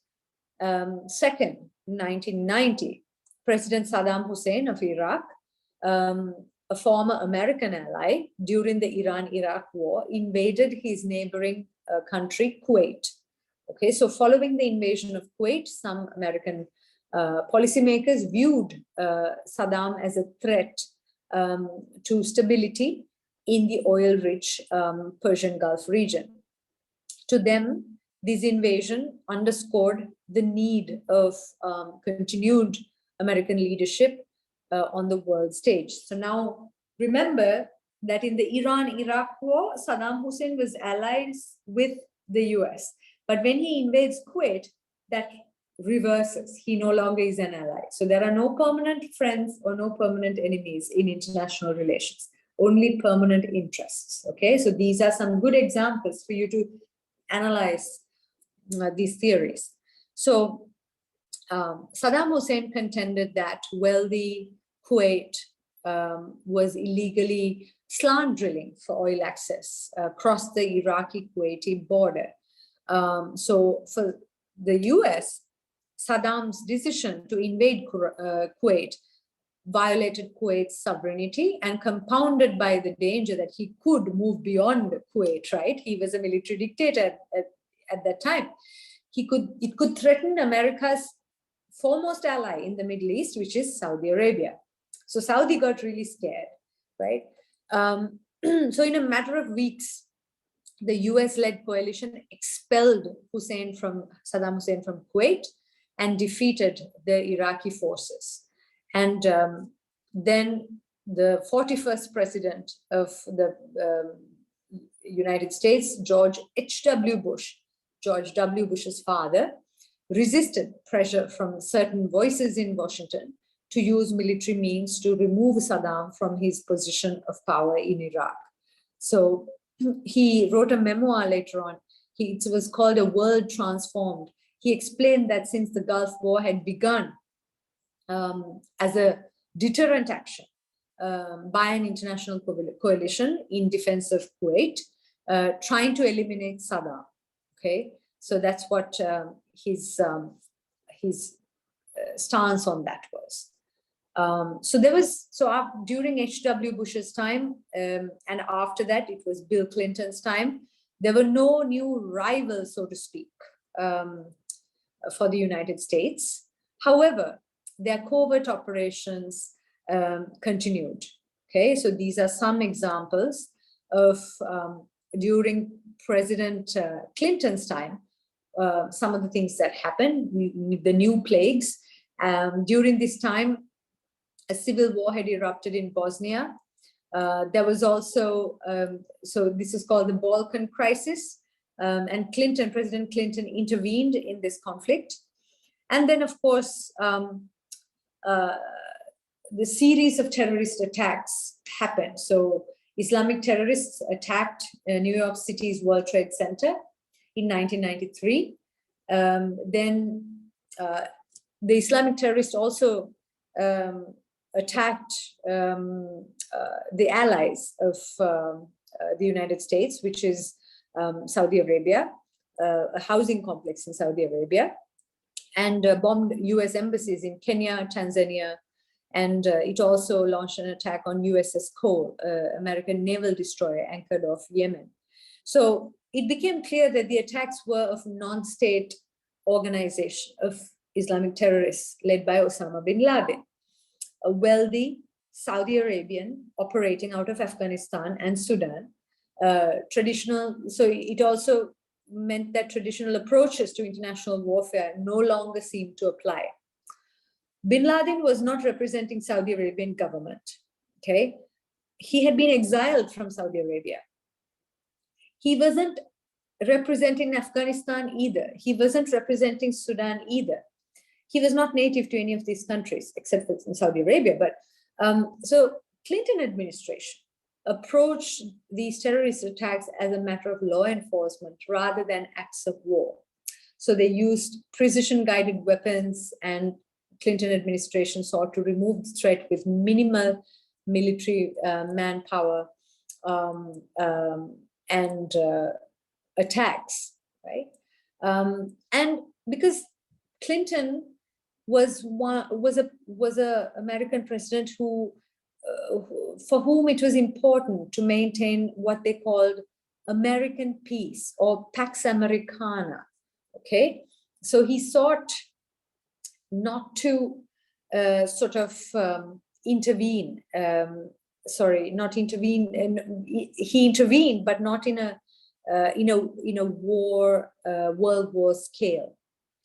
2nd, 1990, President Saddam Hussein of Iraq, a former American ally during the Iran-Iraq war, invaded his neighboring country, Kuwait. Okay, so following the invasion of Kuwait, some American policymakers viewed Saddam as a threat to stability in the oil-rich Persian Gulf region. To them, this invasion underscored the need of continued American leadership on the world stage. So now remember that in the Iran-Iraq war, Saddam Hussein was allies with the US. But when he invades Kuwait, that reverses. He no longer is an ally. So there are no permanent friends or no permanent enemies in international relations, only permanent interests. Okay, so these are some good examples for you to analyze these theories. So Saddam Hussein contended that wealthy Kuwait was illegally slant drilling for oil access across the Iraqi-Kuwaiti border. So for the US, Saddam's decision to invade Kuwait violated Kuwait's sovereignty and compounded by the danger that he could move beyond Kuwait, right? He was a military dictator at that time. It could threaten America's foremost ally in the Middle East, which is Saudi Arabia. So Saudi got really scared, right? So in a matter of weeks, the US-led coalition expelled Saddam Hussein from Kuwait and defeated the Iraqi forces. And then the 41st president of the United States, George H.W. Bush, George W. Bush's father, resisted pressure from certain voices in Washington to use military means to remove Saddam from his position of power in Iraq. So he wrote a memoir later on. It was called A World Transformed. He explained that since the Gulf War had begun as a deterrent action by an international coalition in defense of Kuwait, trying to eliminate Saddam. Okay, so that's what his stance on that was. During H.W. Bush's time, and after that, it was Bill Clinton's time, There were no new rivals, so to speak, for the United States. However, their covert operations continued. Okay, so these are some examples of during President Clinton's time, some of the things that happened, the new plagues. During this time, a civil war had erupted in Bosnia. There was also, so this is called the Balkan crisis, and President Clinton intervened in this conflict. And then, of course, the series of terrorist attacks happened. So Islamic terrorists attacked New York City's World Trade Center in 1993. Then the Islamic terrorists also attacked the allies of the United States, which is Saudi Arabia, a housing complex in Saudi Arabia, and bombed US embassies in Kenya, Tanzania, and it also launched an attack on USS Cole, American naval destroyer anchored off Yemen. So it became clear that the attacks were of non-state organization of Islamic terrorists led by Osama bin Laden, a wealthy Saudi Arabian operating out of Afghanistan and Sudan. So it also meant that traditional approaches to international warfare no longer seemed to apply. Bin Laden was not representing Saudi Arabian government, okay? He had been exiled from Saudi Arabia. He wasn't representing Afghanistan either. He wasn't representing Sudan either. He was not native to any of these countries, except for Saudi Arabia. But so Clinton administration approached these terrorist attacks as a matter of law enforcement rather than acts of war. So they used precision-guided weapons, and Clinton administration sought to remove the threat with minimal military manpower and attacks, right? And because Clinton was a American president who for whom it was important to maintain what they called American peace or Pax Americana. Okay, so he sought not to intervene. Not intervene. And he intervened, but not in a war, world war scale.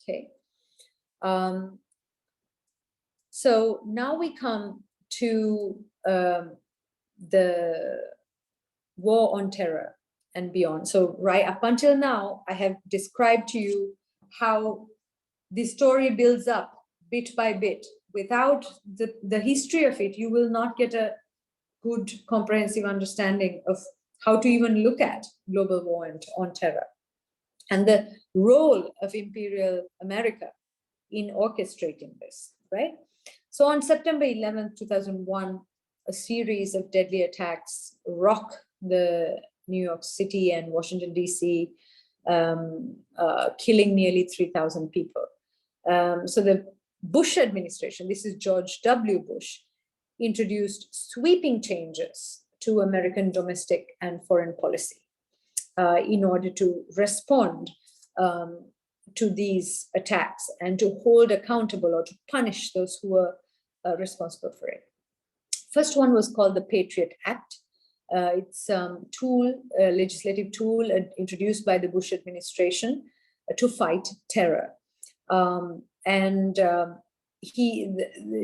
Okay. So now we come to the war on terror and beyond. So right up until now, I have described to you how the story builds up bit by bit. Without the history of it, you will not get a good comprehensive understanding of how to even look at global war on terror and the role of Imperial America in orchestrating this, right? So on September 11th, 2001, a series of deadly attacks rocked the New York City and Washington, D.C., killing nearly 3,000 people. So the Bush administration, this is George W. Bush, introduced sweeping changes to American domestic and foreign policy in order to respond to these attacks and to hold accountable or to punish those who were responsible for it. First one was called the Patriot Act. It's a legislative tool introduced by the Bush administration to fight terror.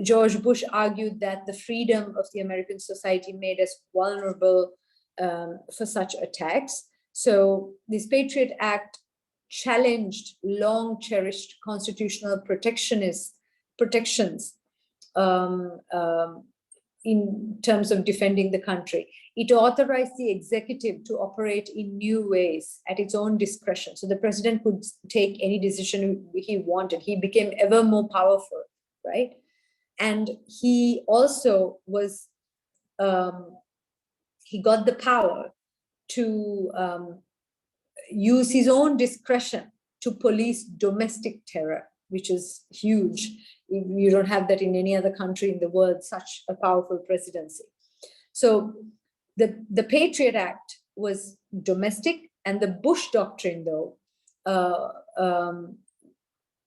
George Bush argued that the freedom of the American society made us vulnerable for such attacks. So this Patriot Act challenged long-cherished constitutional protections in terms of defending the country. It authorized the executive to operate in new ways at its own discretion. So the president could take any decision he wanted. He became ever more powerful, right? And he also was, he got the power to use his own discretion to police domestic terror, which is huge. You don't have that in any other country in the world, such a powerful presidency. So the Patriot Act was domestic, And the Bush Doctrine, though,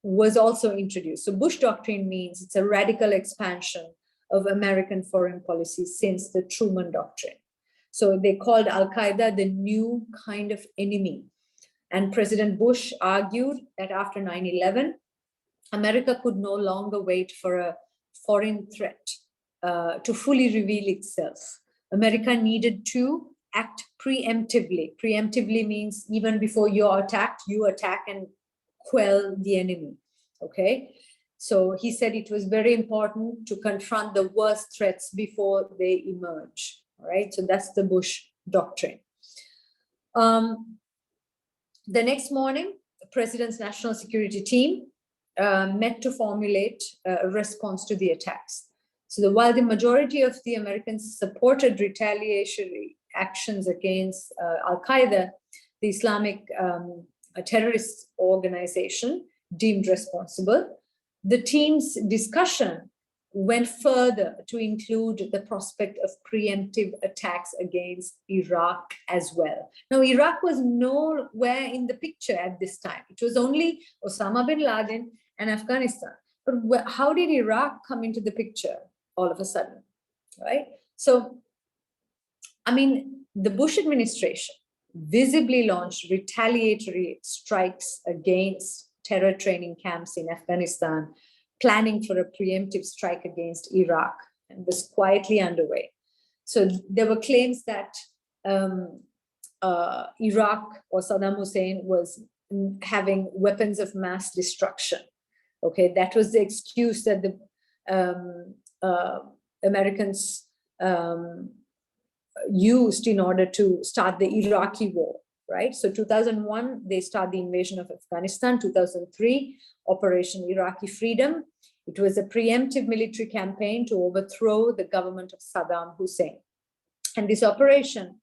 was also introduced. So Bush Doctrine means it's a radical expansion of American foreign policy since the Truman Doctrine. So they called Al-Qaeda the new kind of enemy. And President Bush argued that after 9/11, America could no longer wait for a foreign threat to fully reveal itself. America needed to act preemptively. Preemptively means even before you're attacked, you attack and quell the enemy, okay? So he said it was very important to confront the worst threats before they emerge, all right? So that's the Bush Doctrine. The next morning, the president's national security team met to formulate a response to the attacks. So while the majority of the Americans supported retaliatory actions against Al-Qaeda, the Islamic terrorist organization deemed responsible, the team's discussion went further to include the prospect of preemptive attacks against Iraq as well. Now, Iraq was nowhere in the picture at this time. It was only Osama bin Laden and Afghanistan. But how did Iraq come into the picture all of a sudden, right? So, I mean, the Bush administration visibly launched retaliatory strikes against terror training camps in Afghanistan, planning for a preemptive strike against Iraq, and was quietly underway. So there were claims that Iraq or Saddam Hussein was having weapons of mass destruction. Okay, that was the excuse that the Americans used in order to start the Iraqi war, right? So 2001, they start the invasion of Afghanistan. 2003, Operation Iraqi Freedom. It was a preemptive military campaign to overthrow the government of Saddam Hussein. And this operation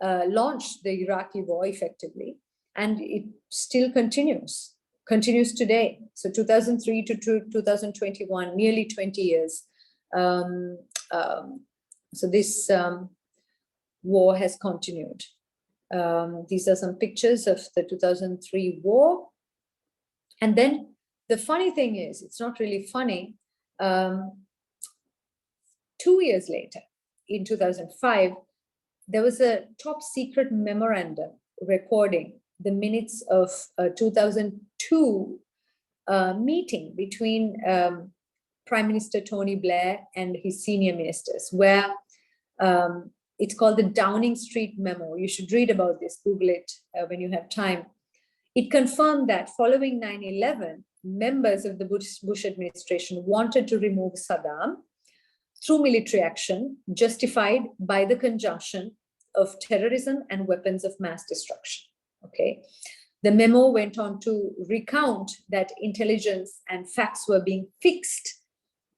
launched the Iraqi war effectively, and it still continues today. So 2003 to 2021, nearly 20 years. So this war has continued. These are some pictures of the 2003 war. And then the funny thing is, it's not really funny. 2 years later, in 2005, there was a top secret memorandum recording the minutes of a 2002 meeting between Prime Minister Tony Blair and his senior ministers, where it's called the Downing Street Memo. You should read about this, Google it when you have time. It confirmed that following 9/11, members of the Bush administration wanted to remove Saddam through military action, justified by the conjunction of terrorism and weapons of mass destruction. Okay. The memo went on to recount that intelligence and facts were being fixed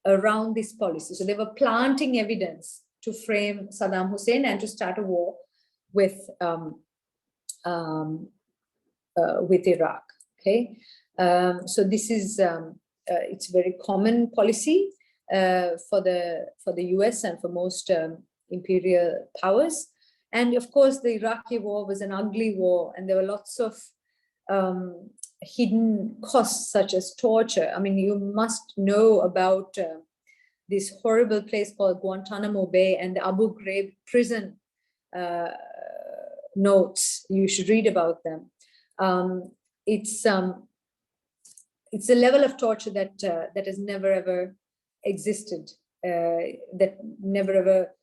around this policy. So they were planting evidence to frame Saddam Hussein and to start a war with Iraq. Okay, so this is it's very common policy for the US and for most imperial powers. And of course, the Iraqi war was an ugly war, and there were lots of hidden costs such as torture. I mean, you must know about this horrible place called Guantanamo Bay and the Abu Ghraib prison notes. You should read about them. It's a level of torture that has never ever existed, that never ever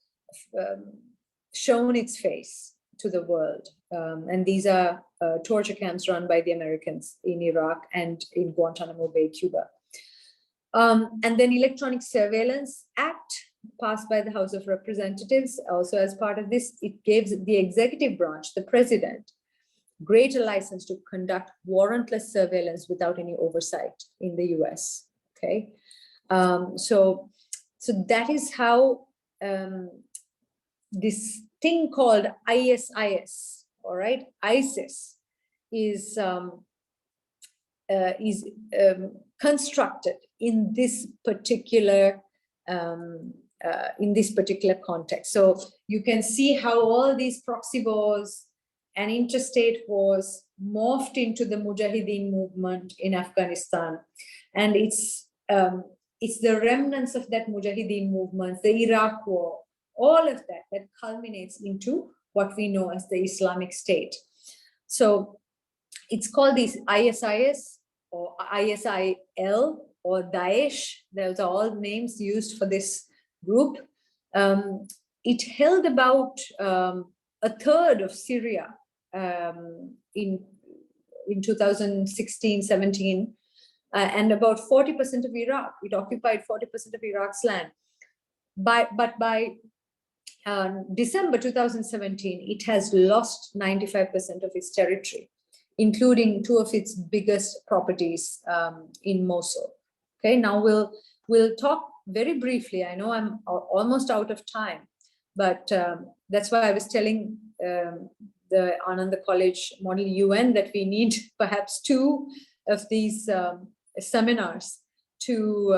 shown its face to the world. And these are torture camps run by the Americans in Iraq and in Guantanamo Bay, Cuba. And then Electronic Surveillance Act passed by the House of Representatives. Also, as part of this, it gives the executive branch, the president, greater license to conduct warrantless surveillance without any oversight in the US. Okay, so that is how this thing called ISIS, all right, ISIS, is constructed in this particular context. So you can see how all these proxy wars an interstate was morphed into the Mujahideen movement in Afghanistan. And it's the remnants of that Mujahideen movement, the Iraq War, all of that culminates into what we know as the Islamic State. So it's called these ISIS or ISIL or Daesh. Those are all names used for this group. It held about a third of Syria in 2016-17, and about 40% of Iraq. It occupied 40% of Iraq's land. But by December 2017, it has lost 95% of its territory, including 2 of its biggest properties in Mosul. Okay, now we'll talk very briefly. I know I'm almost out of time, but that's why I was telling the Ananda College Model UN that we need perhaps 2 of these seminars to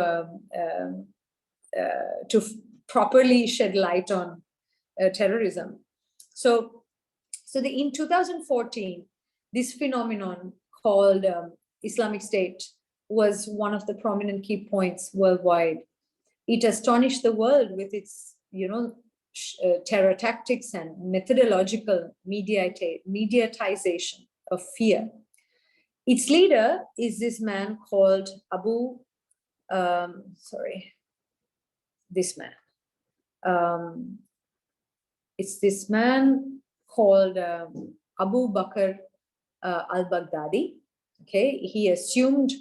properly shed light on terrorism. So in 2014, this phenomenon called Islamic State was one of the prominent key points worldwide. It astonished the world with its, terror tactics and methodological mediatization of fear. Its leader is this man called it's this man called Abu Bakr al-Baghdadi. Okay, he assumed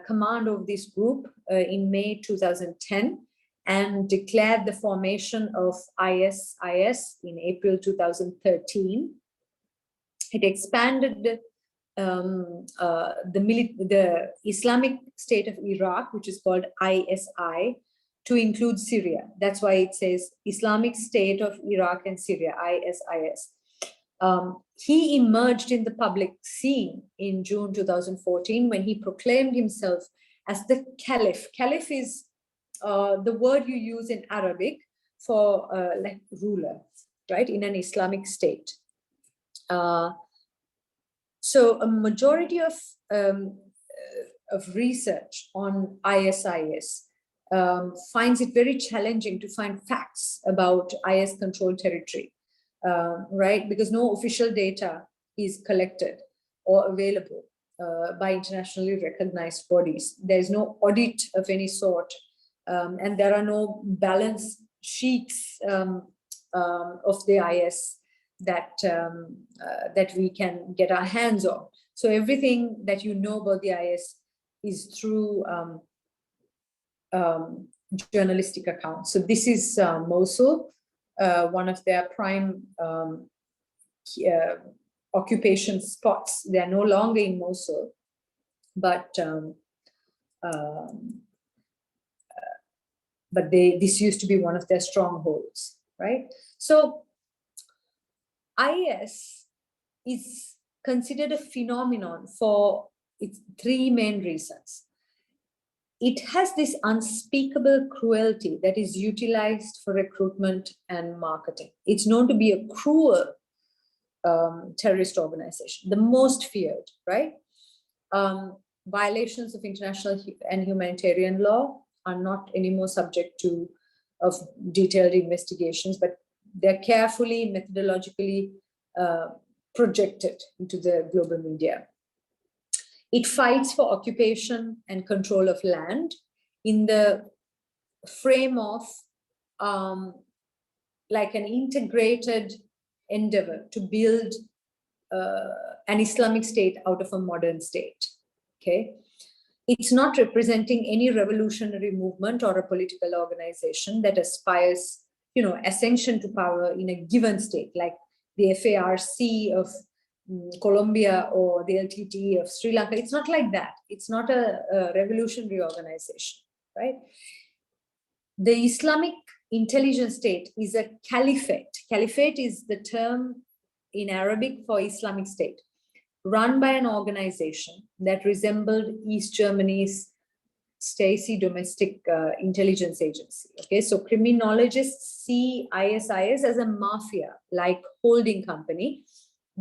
command of this group in May 2010 and declared the formation of ISIS in April 2013. It expanded the Islamic State of Iraq, which is called ISI, to include Syria. That's why it says Islamic State of Iraq and Syria, ISIS. He emerged in the public scene in June 2014 when he proclaimed himself as the Caliph. Caliph is the word you use in Arabic for like ruler, right, in an Islamic state. So a majority of research on ISIS finds it very challenging to find facts about IS-controlled territory, right? Because no official data is collected or available by internationally recognized bodies. There's no audit of any sort, and there are no balance sheets of the IS that we can get our hands on. So everything that you know about the IS is through journalistic accounts. So this is Mosul, one of their prime occupation spots. They are no longer in Mosul, but this used to be one of their strongholds, right? So IS is considered a phenomenon for its 3 main reasons. It has this unspeakable cruelty that is utilized for recruitment and marketing. It's known to be a cruel terrorist organization, the most feared, right? Violations of international and humanitarian law are not anymore subject to detailed investigations, but they're carefully, methodologically projected into the global media. It fights for occupation and control of land in the frame of like an integrated endeavor to build an Islamic state out of a modern state, okay? It's not representing any revolutionary movement or a political organization that aspires, ascension to power in a given state, like the FARC of Colombia or the LTTE of Sri Lanka. It's not like that. It's not a revolutionary organization, right? The Islamic intelligence state is a caliphate. Caliphate is the term in Arabic for Islamic state, run by an organization that resembled East Germany's Stasi domestic intelligence agency. Okay, so criminologists see ISIS as a mafia-like holding company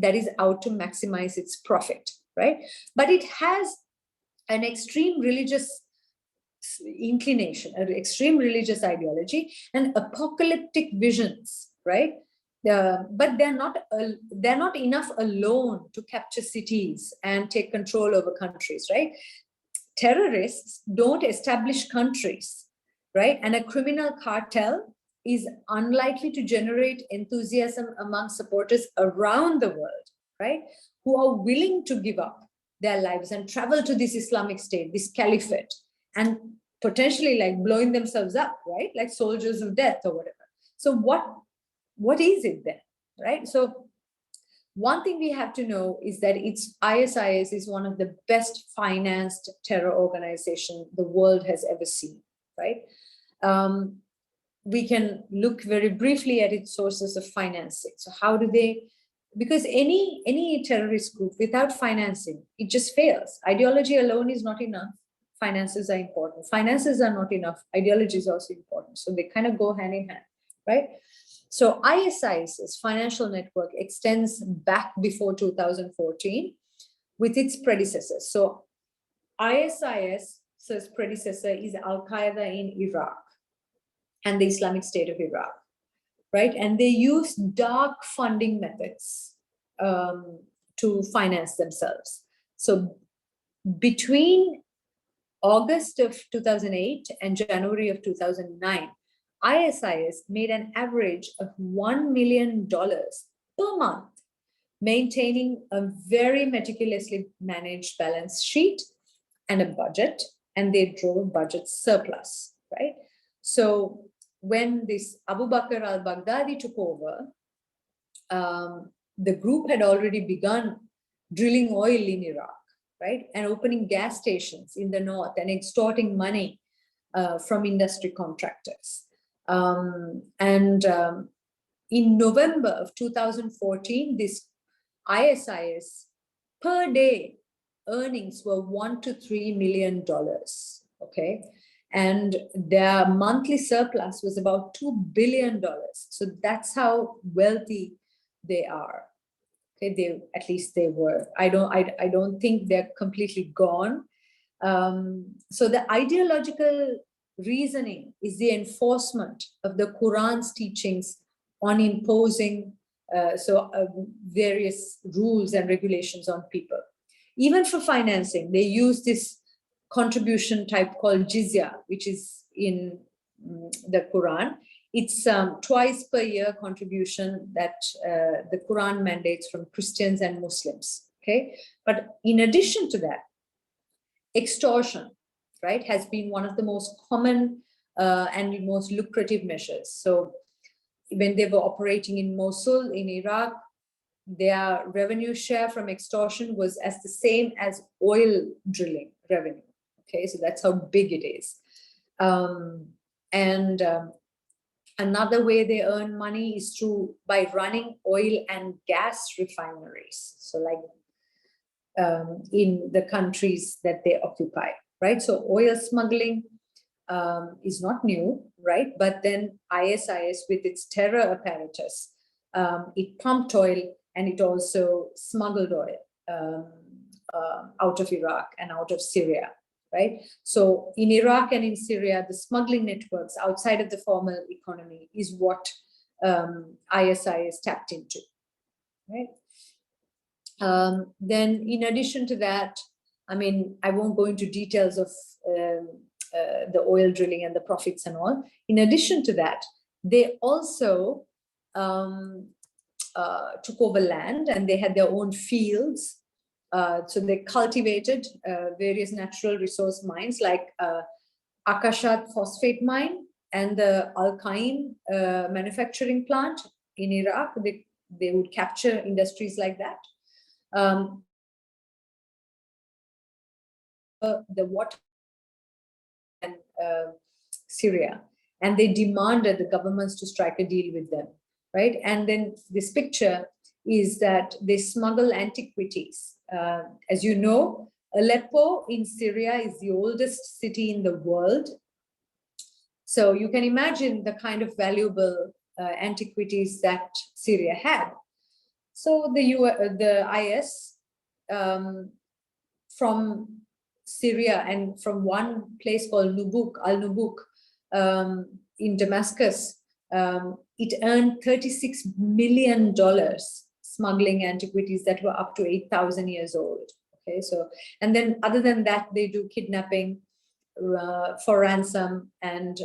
that is out to maximize its profit, right? But it has an extreme religious inclination, an extreme religious ideology, and apocalyptic visions, right? But they're not enough alone to capture cities and take control over countries, right? Terrorists don't establish countries, right? And a criminal cartel is unlikely to generate enthusiasm among supporters around the world, right? Who are willing to give up their lives and travel to this Islamic state, this caliphate, and potentially like blowing themselves up, right? Like soldiers of death or whatever. So what is it then, right? So one thing we have to know is that ISIS is one of the best financed terror organizations the world has ever seen, right? We can look very briefly at its sources of financing. So how do they, because any terrorist group without financing, it just fails. Ideology alone is not enough. Finances are important. Finances are not enough. Ideology is also important. So they kind of go hand in hand, right? So ISIS's financial network extends back before 2014 with its predecessors. So ISIS's predecessor is Al-Qaeda in Iraq and the Islamic State of Iraq, right? And they use dark funding methods to finance themselves. So between August of 2008 and January of 2009, ISIS made an average of $1 million per month, maintaining a very meticulously managed balance sheet and a budget, and they drove a budget surplus, right? So when this Abu Bakr al-Baghdadi took over, the group had already begun drilling oil in Iraq, right? And opening gas stations in the north and extorting money from industry contractors. In November of 2014, this ISIS per day earnings were $1 to $3 million, okay? And their monthly surplus was about $2 billion. So that's how wealthy they are. Okay, at least they were. I don't think they're completely gone. So the ideological reasoning is the enforcement of the Quran's teachings on imposing various rules and regulations on people. Even for financing, they use this contribution type called jizya, which is in the Quran. It's twice per year contribution that the Quran mandates from Christians and Muslims, okay? But in addition to that, extortion, right, has been one of the most common and most lucrative measures. So when they were operating in Mosul, in Iraq, their revenue share from extortion was as the same as oil drilling revenue. Okay, so that's how big it is. Another way they earn money is by running oil and gas refineries. So like in the countries that they occupy, right? So oil smuggling is not new, right? But then ISIS with its terror apparatus, it pumped oil and it also smuggled oil out of Iraq and out of Syria, right? So in Iraq and in Syria, the smuggling networks outside of the formal economy is what ISIS tapped into, right? Then in addition to that, I mean, I won't go into details of the oil drilling and the profits and all. In addition to that, they also took over land and they had their own fields. So they cultivated various natural resource mines like Akashat phosphate mine and the Al-Qaim manufacturing plant in Iraq. They would capture industries like that. The water and Syria, and they demanded the governments to strike a deal with them, right? And then this picture is that they smuggle antiquities. As you know, Aleppo in Syria is the oldest city in the world. So you can imagine the kind of valuable antiquities that Syria had. So the IS from Syria and from one place called Nubuk in Damascus, it earned $36 million smuggling antiquities that were up to 8,000 years old. Okay, so, and then other than that, they do kidnapping for ransom and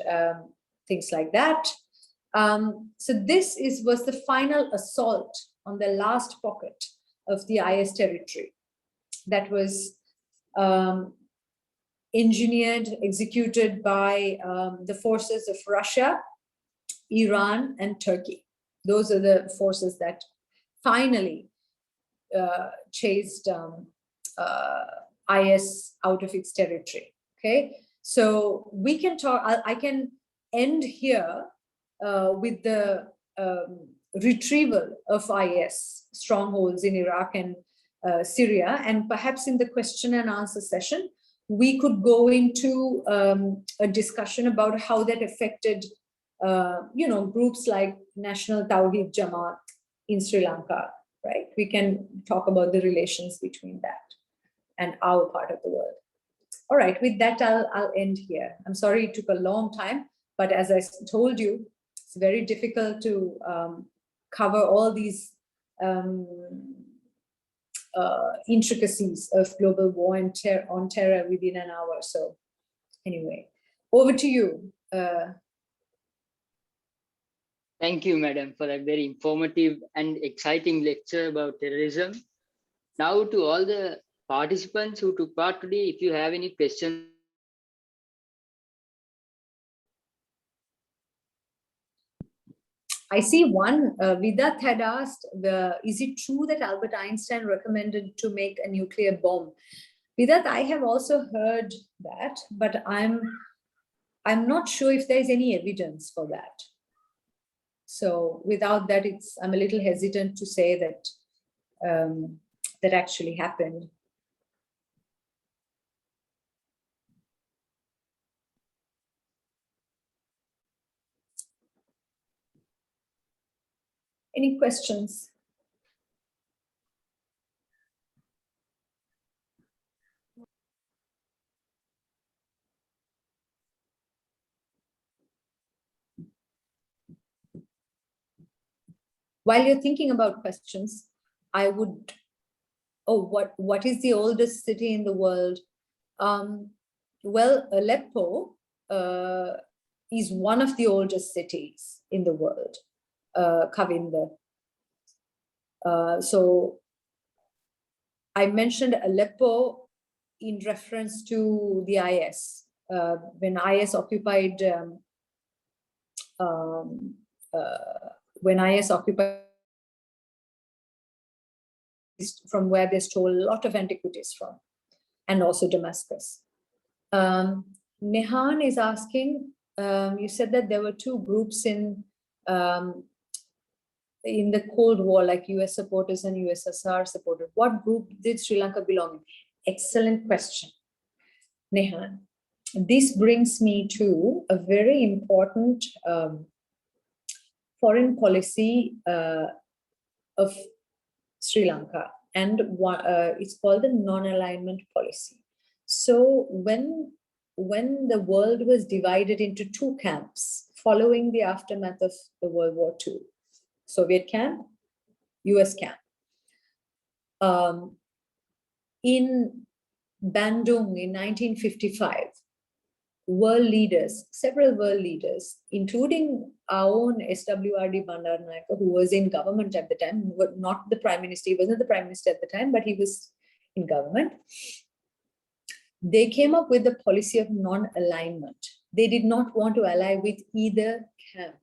things like that. So this was the final assault on the last pocket of the IS territory that was engineered, executed by the forces of Russia, Iran, and Turkey. Those are the forces that finally chased IS out of its territory. Okay, so we can talk. I can end here with the retrieval of IS strongholds in Iraq and Syria, and perhaps in the question and answer session, we could go into a discussion about how that affected, groups like National Tawhid Jamaat in Sri Lanka, right? We can talk about the relations between that and our part of the world. All right, with that, I'll end here. I'm sorry it took a long time, but as I told you, it's very difficult to cover all these intricacies of global war and on terror within an hour. So anyway, over to you. Thank you, madam, for that very informative and exciting lecture about terrorism. Now to all the participants who took part today, if you have any questions, I see one, Vidat had asked, is it true that Albert Einstein recommended to make a nuclear bomb? Vidat, I have also heard that, but I'm not sure if there's any evidence for that. So without that, I'm a little hesitant to say that that actually happened. Any questions? While you're thinking about questions, I would, what is the oldest city in the world? Well, Aleppo is one of the oldest cities in the world, Kavinder. So I mentioned Aleppo in reference to the IS. When IS occupied from where they stole a lot of antiquities from, and also Damascus. Nehan is asking, you said that there were two groups in the Cold War, like US supporters and USSR supporters. What group did Sri Lanka belong in? Excellent question, Nehan. This brings me to a very important foreign policy of Sri Lanka, and it's called the non-alignment policy. So when the world was divided into two camps following the aftermath of the World War II, Soviet camp, US camp, in Bandung in 1955, several world leaders, including our own SWRD Bandaranaike, who was in government at the time, not the prime minister, he wasn't the prime minister at the time, but he was in government. They came up with the policy of non-alignment. They did not want to ally with either camp.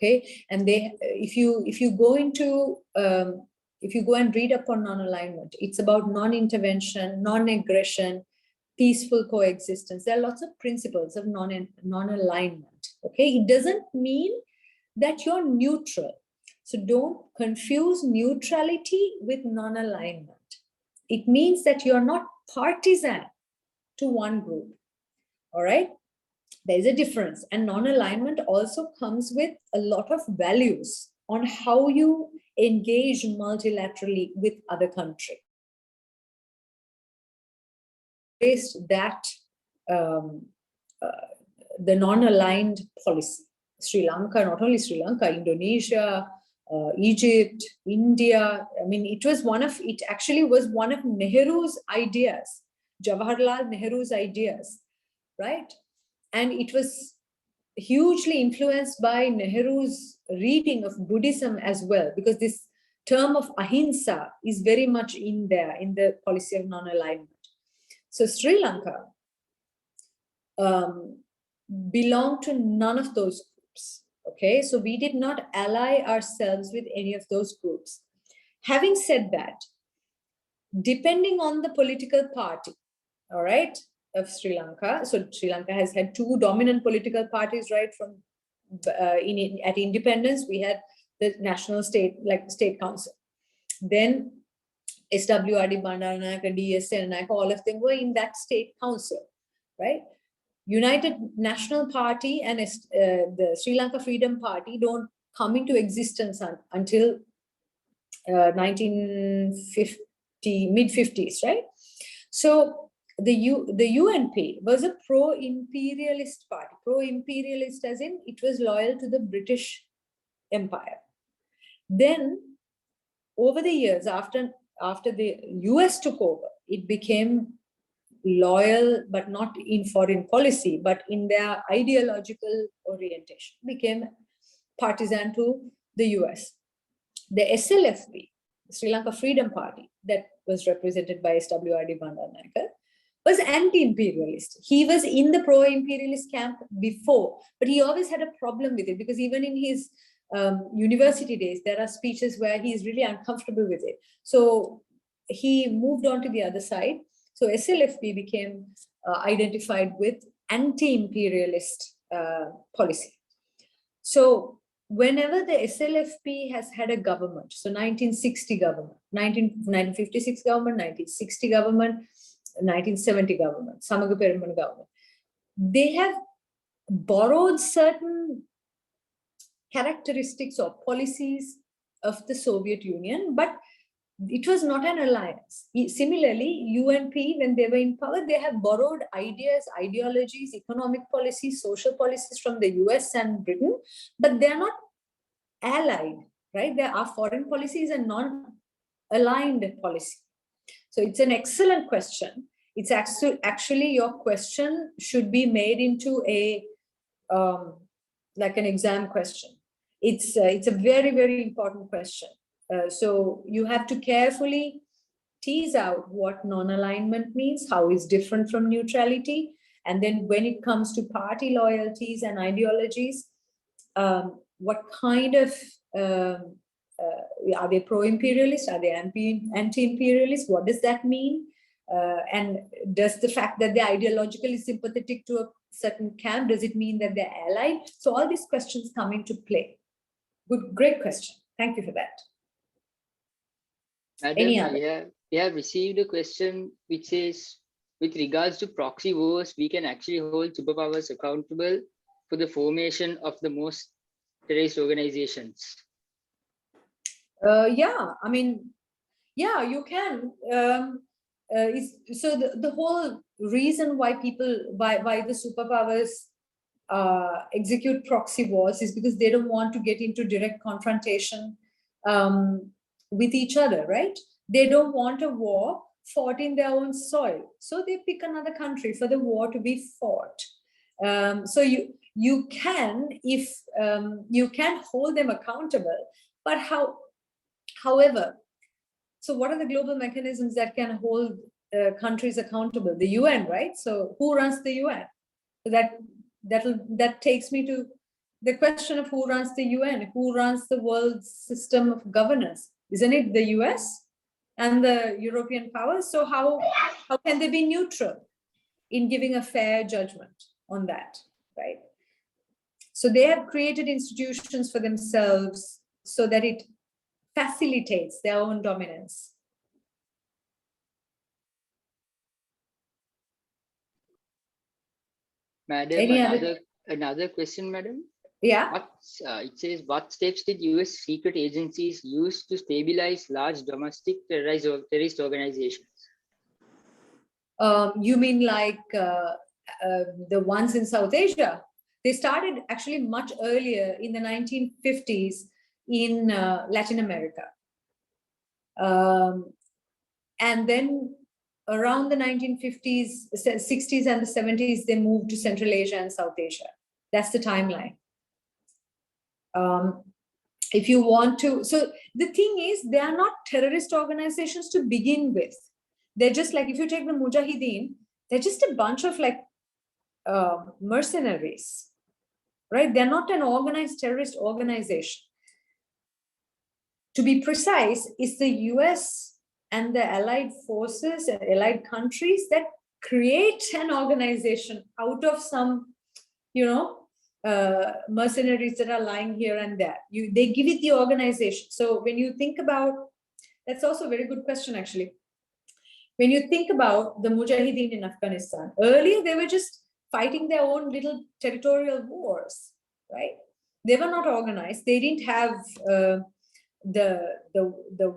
Okay, and if you go and read up on non-alignment, it's about non-intervention, non-aggression, peaceful coexistence. There are lots of principles of non-alignment. Okay, it doesn't mean that you're neutral. So don't confuse neutrality with non-alignment. It means that you're not partisan to one group. All right, there's a difference. And non-alignment also comes with a lot of values on how you engage multilaterally with other countries. That the non-aligned policy. Sri Lanka, not only Sri Lanka, Indonesia, Egypt, India. I mean, it actually was one of Nehru's ideas, Jawaharlal Nehru's ideas, right? And it was hugely influenced by Nehru's reading of Buddhism as well, because this term of ahimsa is very much in there in the policy of non-alignment. So Sri Lanka belonged to none of those groups. Okay, so we did not ally ourselves with any of those groups. Having said that, depending on the political party, all right, of Sri Lanka, so Sri Lanka has had two dominant political parties, right? From at independence, we had the national state, like the state council. Then SWRD, Bandaranaike, DS, Senanaike, all of them were in that state council, right? United National Party and the Sri Lanka Freedom Party don't come into existence until 1950, mid-50s, right? So the UNP was a pro-imperialist party. Pro-imperialist as in it was loyal to the British Empire. Then over the years, after the US took over, it became loyal, but not in foreign policy, but in their ideological orientation, became partisan to the US. The SLFP, Sri Lanka Freedom Party, that was represented by SWRD Bandaranaike, was anti-imperialist. He was in the pro-imperialist camp before, but he always had a problem with it, because even in his university days, there are speeches where he is really uncomfortable with it. So he moved on to the other side. So SLFP became identified with anti-imperialist policy. So whenever the SLFP has had a government, so 1960 government, 1956 government, 1960 government, 1970 government, Samaga Perumal government, they have borrowed certain characteristics or policies of the Soviet Union, but it was not an alliance. Similarly, UNP, when they were in power, they have borrowed ideas, ideologies, economic policies, social policies from the US and Britain, but they are not allied, right? There are foreign policies and non-aligned policy. So it's an excellent question. It's actually your question should be made into a like an exam question. It's a very, very important question. So you have to carefully tease out what non-alignment means, how it's different from neutrality. And then when it comes to party loyalties and ideologies, what kind of, are they pro-imperialist? Are they anti-imperialist? What does that mean? And does the fact that they're ideologically sympathetic to a certain camp, does it mean that they're allied? So all these questions come into play. Good, great question. Thank you for that. Madam, we have received a question which says, with regards to proxy wars, we can actually hold superpowers accountable for the formation of the most terrorist organizations. Yeah, I mean, yeah, you can. So the whole reason why why the superpowers execute proxy wars is because they don't want to get into direct confrontation with each other, right? They don't want a war fought in their own soil. So they pick another country for the war to be fought. So you can, if you can hold them accountable, but however, so what are the global mechanisms that can hold countries accountable? The UN, right? So who runs the UN? So that takes me to the question of who runs the UN, who runs the world system of governance? Isn't it the US and the European powers? So how can they be neutral in giving a fair judgment on that, right? So they have created institutions for themselves so that it facilitates their own dominance. Madam, another question, madam. Yeah. It says, what steps did US secret agencies use to stabilize large domestic terrorist organizations? You mean like the ones in South Asia? They started actually much earlier in the 1950s in Latin America. And then around the 1950s, 60s and the 70s, they moved to Central Asia and South Asia. That's the timeline. If you want to, so the thing is, they are not terrorist organizations to begin with. They're just like, if you take the Mujahideen, they're just a bunch of like mercenaries, right? They're not an organized terrorist organization. To be precise, it's the US and the allied forces and allied countries that create an organization out of some, mercenaries that are lying here and there. They give it the organization. So when you think about, that's also a very good question, actually. When you think about the Mujahideen in Afghanistan, earlier they were just fighting their own little territorial wars, right? They were not organized. They didn't have the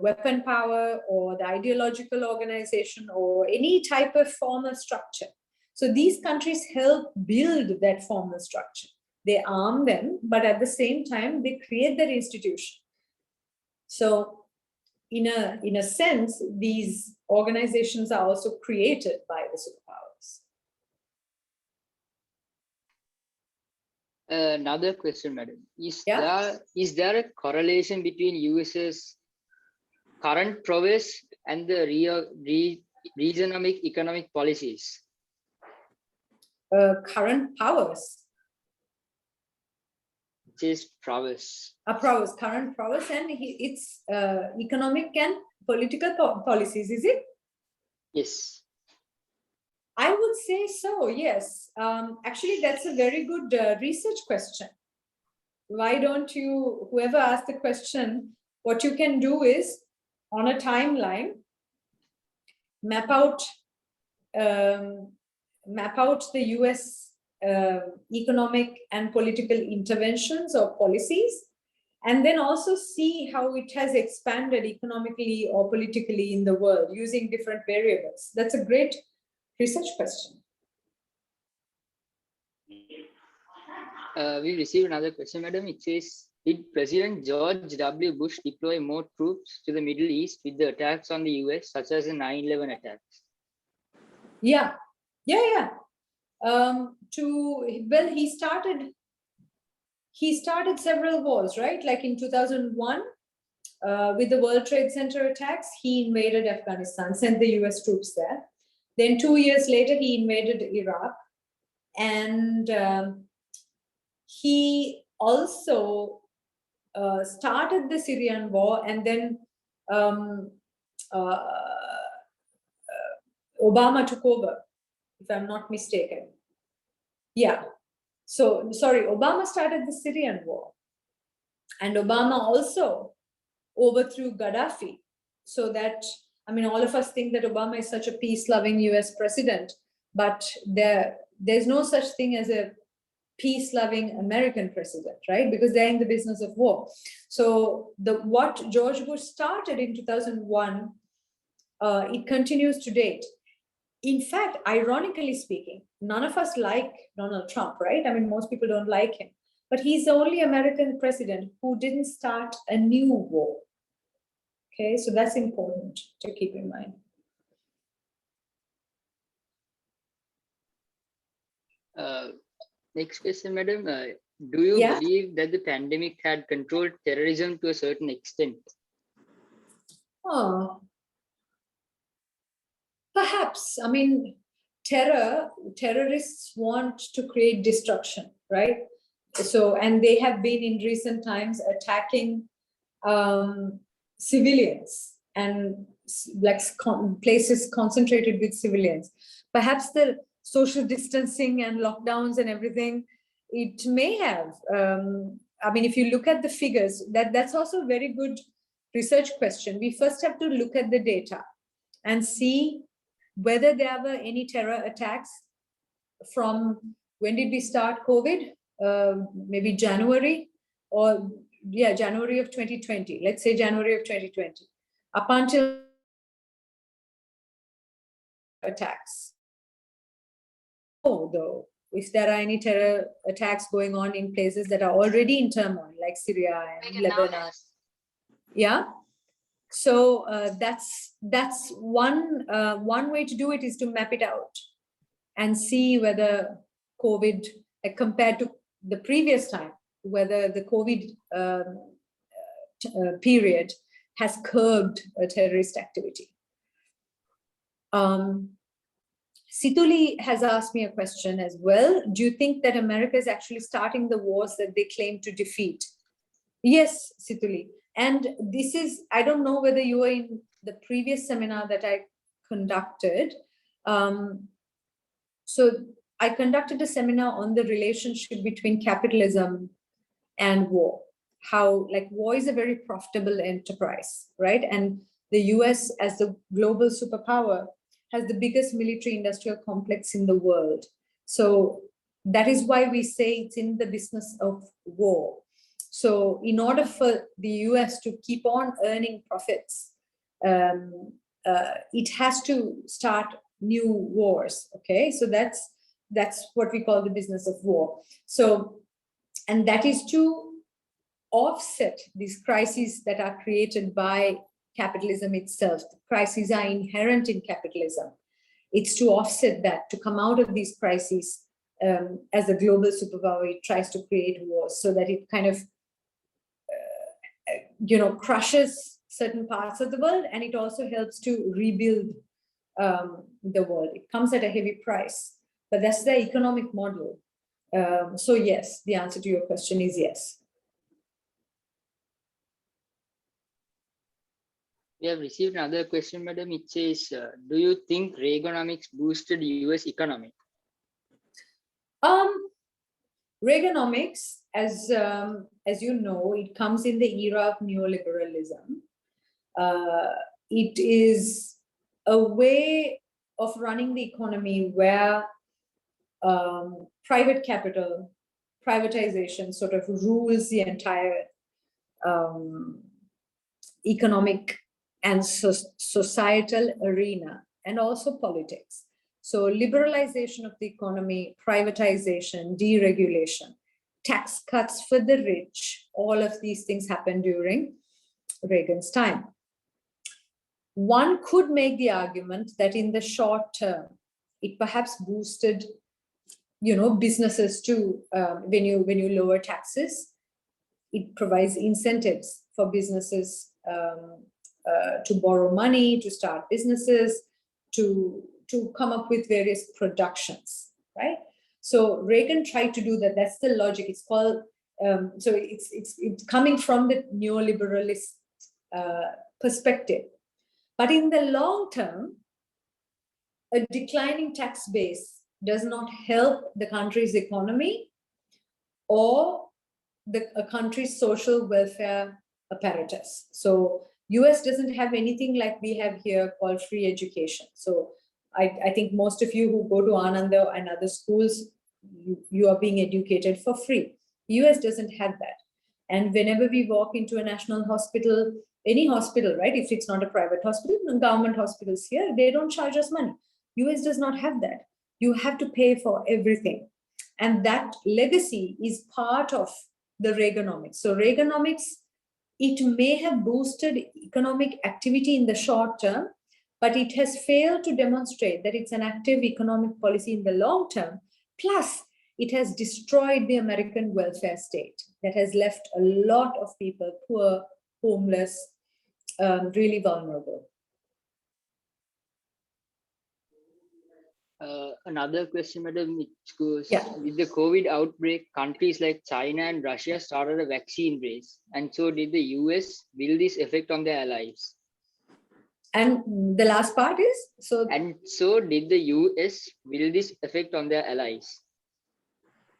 weapon power or the ideological organization or any type of formal structure. So these countries help build that formal structure. They arm them, but at the same time, they create that institution. So in a sense, these organizations are also created by the superpowers. Another question, madam. Is there a correlation between US's current prowess and the regional economic policies? Current powers? It is prowess. Prowess, current prowess, and it's economic and political policies, is it? Yes. I would say so, yes. Actually, that's a very good research question. Why don't you, whoever asked the question, what you can do is, on a timeline, map out the US economic and political interventions or policies, and then also see how it has expanded economically or politically in the world using different variables. That's a great research question. We received another question, madam. It says, did President George W. Bush deploy more troops to the Middle East with the attacks on the US, such as the 9/11 attacks? Yeah. He started several wars, right? Like in 2001, with the World Trade Center attacks, he invaded Afghanistan, sent the US troops there. Then 2 years later, he invaded Iraq. And he also started the Syrian war, and then Obama took over, if I'm not mistaken. Yeah. So, sorry, Obama started the Syrian war. And Obama also overthrew Gaddafi. So that, I mean, all of us think that Obama is such a peace-loving US president, but there's no such thing as a peace-loving American president, right? Because they're in the business of war. So what George Bush started in 2001, it continues to date. In fact, ironically speaking, none of us like Donald Trump, right? I mean, most people don't like him, but he's the only American president who didn't start a new war. Okay, so that's important to keep in mind. Next question, madam. Do you believe that the pandemic had controlled terrorism to a certain extent? Perhaps. I mean, terrorists want to create destruction, right? So, and they have been in recent times attacking civilians and like places concentrated with civilians. Perhaps the social distancing and lockdowns and everything, it may have. I mean, if you look at the figures, that's also a very good research question. We first have to look at the data and see whether there were any terror attacks from when did we start COVID? maybe January, or yeah, January of 2020. Let's say January of 2020, up until attacks. Oh, though, if there are any terror attacks going on in places that are already in turmoil, like Syria and Lebanon. Yeah. So that's one way to do it, is to map it out and see whether COVID, compared to the previous time, whether the COVID period has curbed terrorist activity. Situli has asked me a question as well. Do you think that America is actually starting the wars that they claim to defeat? Yes, Situli. And this is, I don't know whether you were in the previous seminar that I conducted. So I conducted a seminar on the relationship between capitalism and war. How, like, war is a very profitable enterprise, right? And the US, as the global superpower, has the biggest military industrial complex in the world. So that is why we say it's in the business of war. So in order for the US to keep on earning profits, it has to start new wars. Okay, so that's what we call the business of war. So, and that is to offset these crises that are created by capitalism itself. The crises are inherent in capitalism. It's to offset that, to come out of these crises as a global superpower. It tries to create wars so that it kind of crushes certain parts of the world, and it also helps to rebuild the world. It comes at a heavy price, but that's the economic model. So yes, the answer to your question is yes. We have received another question, madam. It says, do you think Reaganomics boosted the US economy? Reaganomics, as you know, it comes in the era of neoliberalism. It is a way of running the economy where private capital, privatization sort of rules the entire economic and societal arena, and also politics. So liberalization of the economy, privatization, deregulation, tax cuts for the rich, all of these things happened during Reagan's time. One could make the argument that in the short term, it perhaps boosted, businesses too. When you lower taxes, it provides incentives for businesses to borrow money, to start businesses, to come up with various productions, right? So Reagan tried to do that. That's the logic. It's called, so it's coming from the neoliberalist perspective. But in the long term, a declining tax base does not help the country's economy or a country's social welfare apparatus. So US doesn't have anything like we have here called free education. So I think most of you who go to Ananda and other schools, you are being educated for free. US doesn't have that. And whenever we walk into a national hospital, any hospital, right? If it's not a private hospital, government hospitals here, they don't charge us money. US does not have that. You have to pay for everything. And that legacy is part of the Reaganomics. So Reaganomics, it may have boosted economic activity in the short term, but it has failed to demonstrate that it's an active economic policy in the long term. Plus, it has destroyed the American welfare state that has left a lot of people poor, homeless, really vulnerable. Another question, madam, which goes, with the COVID outbreak, countries like China and Russia started a vaccine race, and so did the US. Will this affect on their allies? And the last part is, and so did the US. Will this affect on their allies?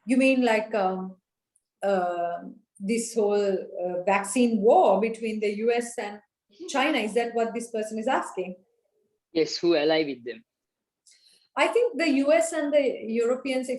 You mean like this whole vaccine war between the US and China? Is that what this person is asking? Yes, who ally with them? I think the US and the Europeans,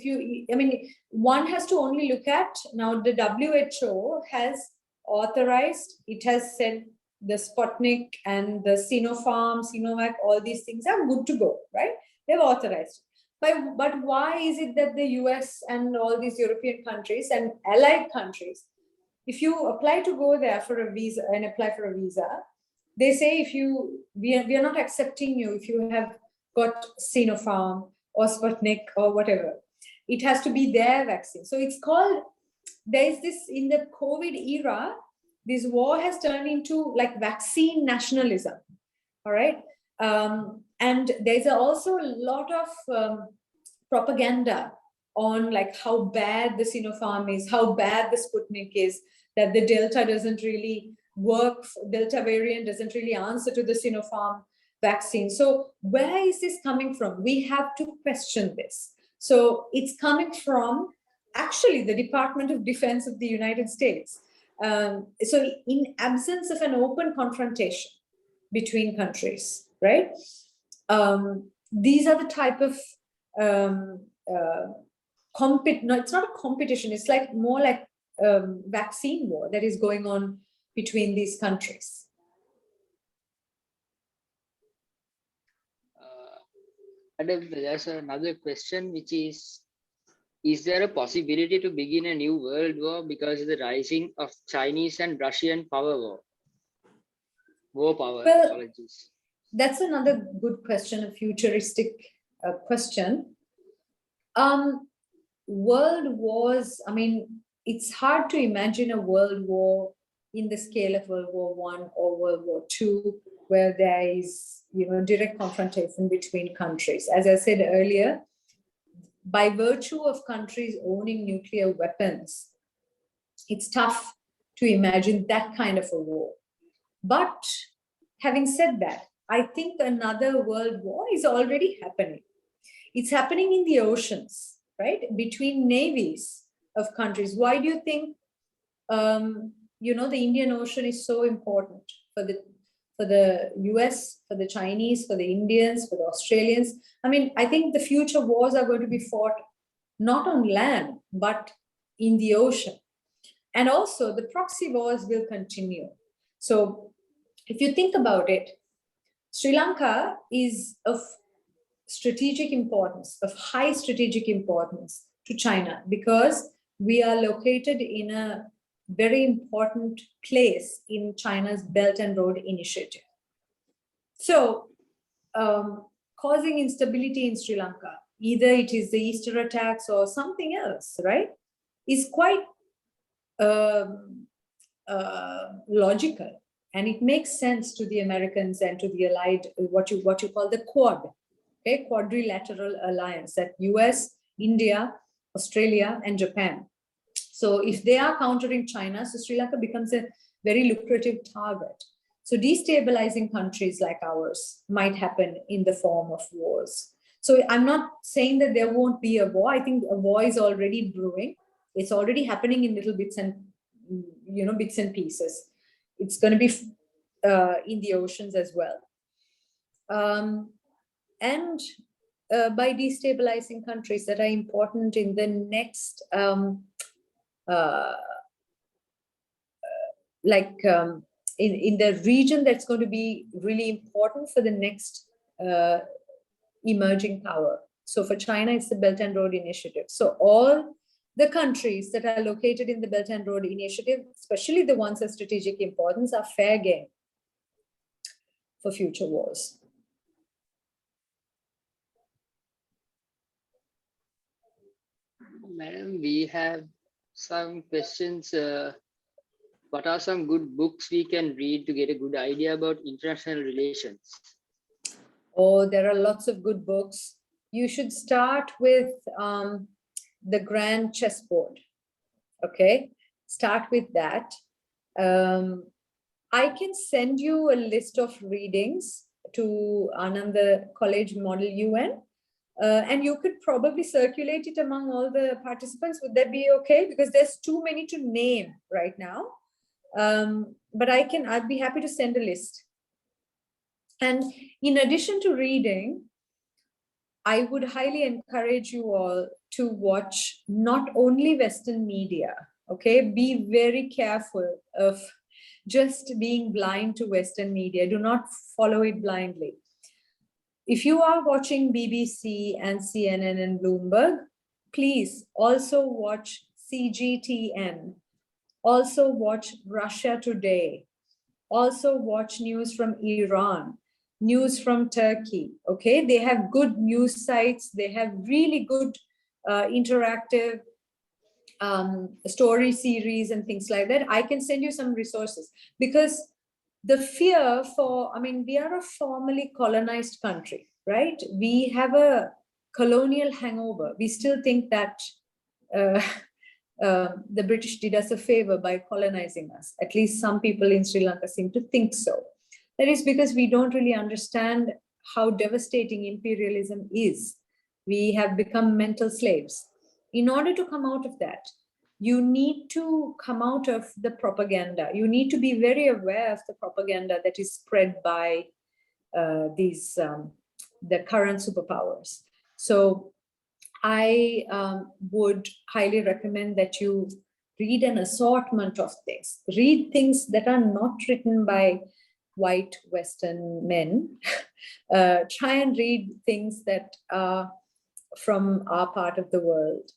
one has to only look at now the WHO has authorized, it has said the Sputnik and the Sinopharm, Sinovac, all these things are good to go, right? They've authorized. But why is it that the US and all these European countries and allied countries, if you apply to go there for a visa and apply for a visa, they say we are not accepting you if you have got Sinopharm or Sputnik or whatever. It has to be their vaccine. So it's called, there is this, in the COVID era, this war has turned into like vaccine nationalism, all right? And there's also a lot of propaganda on like how bad the Sinopharm is, how bad the Sputnik is, that the Delta doesn't really work, Delta variant doesn't really answer to the Sinopharm vaccine. So where is this coming from? We have to question this. So it's coming from actually the Department of Defense of the United States. So in absence of an open confrontation between countries, right? These are the type of no, it's not a competition. It's like more like vaccine war that is going on between these countries. Madam, there's another question, which is there a possibility to begin a new world war because of the rising of Chinese and Russian war power? Well, apologies. That's another good question, a futuristic question. World wars, it's hard to imagine a world war in the scale of World War I or World War II, where there is, direct confrontation between countries. As I said earlier, by virtue of countries owning nuclear weapons, it's tough to imagine that kind of a war. But having said that, I think another world war is already happening. It's happening in the oceans, right? Between navies of countries. Why do you think, the Indian Ocean is so important for the US, for the Chinese, for the Indians, for the Australians? I think the future wars are going to be fought not on land, but in the ocean. And also the proxy wars will continue. So if you think about it, Sri Lanka is of strategic importance, of high strategic importance to China, because we are located in a very important place in China's Belt and Road Initiative. So, causing instability in Sri Lanka, either it is the Easter attacks or something else, right, is quite logical. And it makes sense to the Americans and to the allied, what you call the Quad, okay, quadrilateral alliance, that US, India, Australia, and Japan. So if they are countering China, so Sri Lanka becomes a very lucrative target. So destabilizing countries like ours might happen in the form of wars. So I'm not saying that there won't be a war. I think a war is already brewing. It's already happening in little bits and, bits and pieces. It's going to be in the oceans as well. And by destabilizing countries that are important in the next, in the region that's going to be really important for the next emerging power. So for China, it's the Belt and Road Initiative. So all the countries that are located in the Belt and Road Initiative, especially the ones of strategic importance, are fair game for future wars. Madam, we have some questions. What are some good books we can read to get a good idea about international relations? Oh, there are lots of good books. You should start with The Grand Chessboard. Okay, start with that. I can send you a list of readings to Ananda College Model UN, and you could probably circulate it among all the participants. Would that be okay? Because there's too many to name right now. But I'd be happy to send a list. And in addition to reading, I would highly encourage you all to watch not only Western media, okay? Be very careful of just being blind to Western media. Do not follow it blindly. If you are watching BBC and CNN and Bloomberg, please also watch CGTN. Also watch Russia Today. Also watch news from Iran, news from Turkey, okay? They have good news sites. They have really good interactive story series and things like that. I can send you some resources because the fear for, I mean, we are a formerly colonized country, right? We have a colonial hangover. We still think that the British did us a favor by colonizing us. At least some people in Sri Lanka seem to think so. That is because we don't really understand how devastating imperialism is. We have become mental slaves. In order to come out of that, you need to come out of the propaganda. You need to be very aware of the propaganda that is spread by the current superpowers. So I would highly recommend that you read an assortment of things. Read things that are not written by white Western men. Try and read things that are from our part of the world.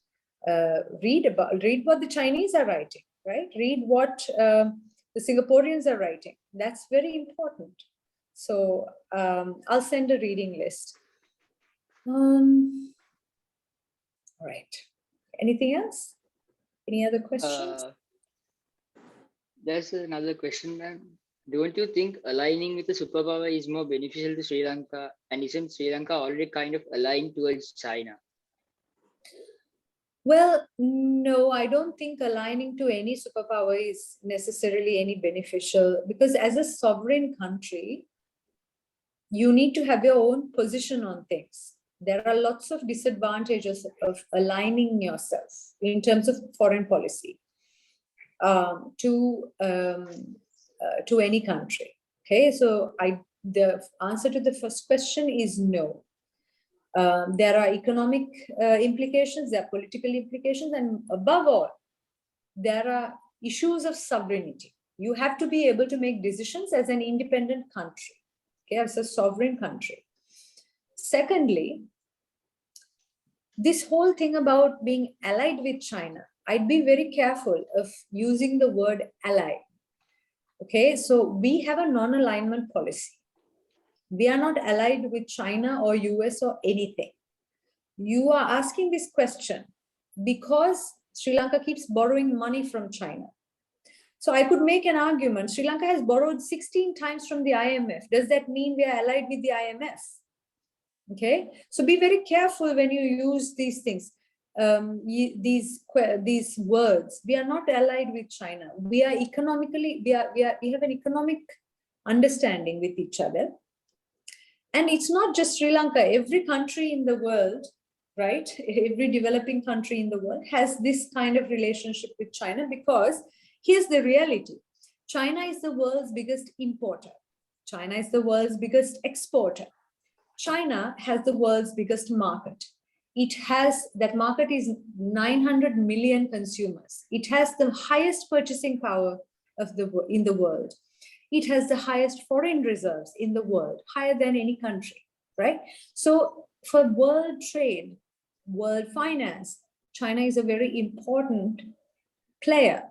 Read what the Chinese are writing, right? Read what the Singaporeans are writing. That's very important. So I'll send a reading list. All right. Anything else? Any other questions? There's another question, ma'am. Don't you think aligning with a superpower is more beneficial to Sri Lanka? And isn't Sri Lanka already kind of aligned towards China? Well, no, I don't think aligning to any superpower is necessarily any beneficial, because as a sovereign country, you need to have your own position on things. There are lots of disadvantages of aligning yourself in terms of foreign policy to any country. Okay, so the answer to the first question is no. There are economic implications, there are political implications, and above all, there are issues of sovereignty. You have to be able to make decisions as an independent country, okay, as a sovereign country. Secondly, this whole thing about being allied with China, I'd be very careful of using the word ally. Okay, so we have a non-alignment policy. We are not allied with China or US or anything. You are asking this question because Sri Lanka keeps borrowing money from China. So I could make an argument. Sri Lanka has borrowed 16 times from the IMF. Does that mean we are allied with the IMF? Okay, so be very careful when you use these things, these words. We are not allied with China. We are economically, we have an economic understanding with each other. And it's not just Sri Lanka. Every country in the world, right? Every developing country in the world has this kind of relationship with China, because here's the reality. China is the world's biggest importer. China is the world's biggest exporter. China has the world's biggest market. It has, that market is 900 million consumers. It has the highest purchasing power in the world. It has the highest foreign reserves in the world, higher than any country, right? So for world trade, world finance, China is a very important player.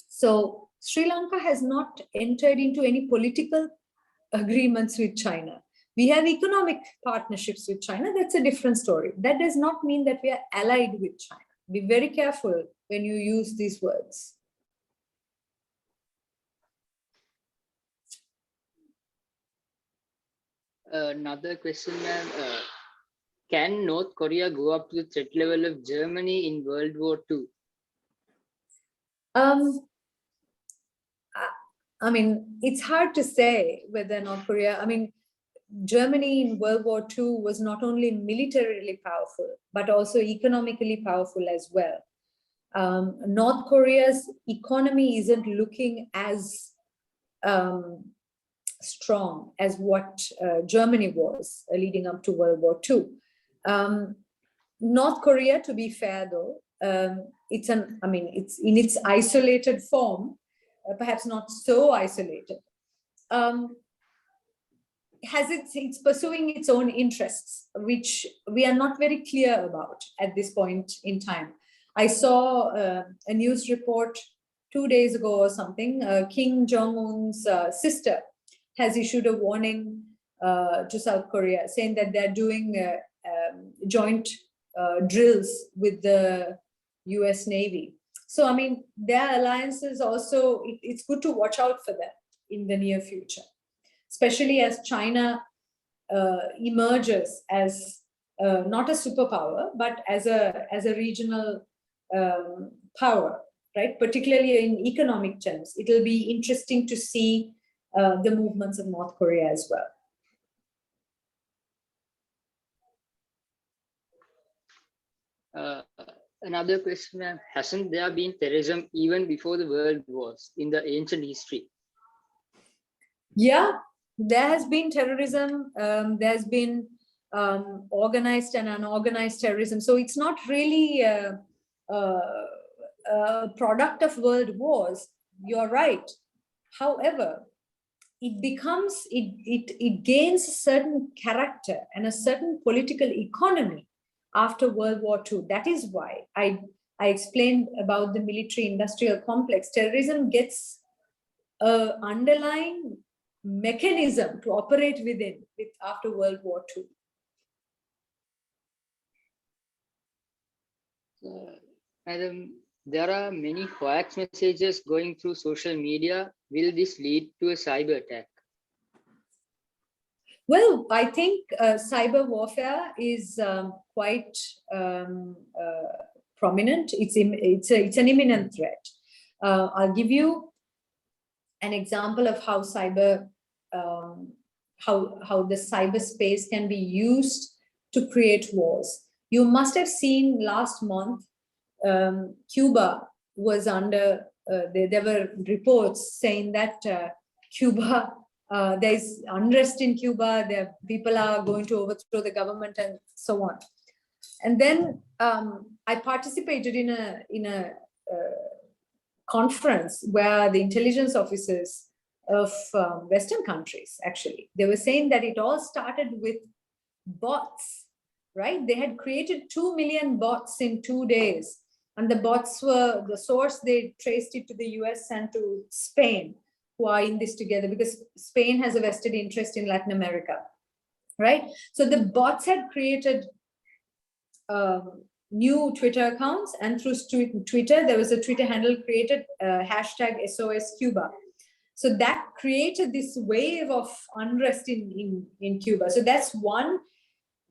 So Sri Lanka has not entered into any political agreements with China. We have economic partnerships with China. That's a different story. That does not mean that we are allied with China. Be very careful when you use these words. Another question, ma'am. Can North Korea go up to the threat level of Germany in World War II? I mean, it's hard to say whether North Korea, I mean, Germany in World War II was not only militarily powerful, but also economically powerful as well. North Korea's economy isn't looking as strong as what Germany was leading up to World War II. North Korea, to be fair though, it's in its isolated form, perhaps not so isolated, it's pursuing its own interests, which we are not very clear about at this point in time. I saw a news report 2 days ago or something. Kim Jong-un's sister has issued a warning to South Korea, saying that they're doing joint drills with the US Navy. So, I mean, their alliances also, it's good to watch out for them in the near future, especially as China emerges as not a superpower, but as a regional power, right? Particularly in economic terms. It'll be interesting to see the movements of North Korea as well. Another question, ma'am. Hasn't there been terrorism even before the world wars in the ancient history? Yeah, there has been terrorism. There's been organized and unorganized terrorism. So it's not really a product of world wars. You're right. However, it gains a certain character and a certain political economy after World War II. That is why I explained about the military-industrial complex. Terrorism gets an underlying mechanism to operate within after World War II. Madam, there are many hoax messages going through social media. Will this lead to a cyber attack? Well, I think cyber warfare is quite prominent. It's an imminent threat. I'll give you an example of how how the cyberspace can be used to create wars. You must have seen last month, Cuba was under, there were reports saying that Cuba, there's unrest in Cuba, people are going to overthrow the government and so on. And then I participated in a conference where the intelligence officers of Western countries, actually, they were saying that it all started with bots, right? They had created 2 million bots in 2 days. And the bots were the source, they traced it to the US and to Spain, who are in this together, because Spain has a vested interest in Latin America, right? So the bots had created new Twitter accounts, and through Twitter, there was a Twitter handle created, hashtag SOS Cuba. So that created this wave of unrest in Cuba. So that's one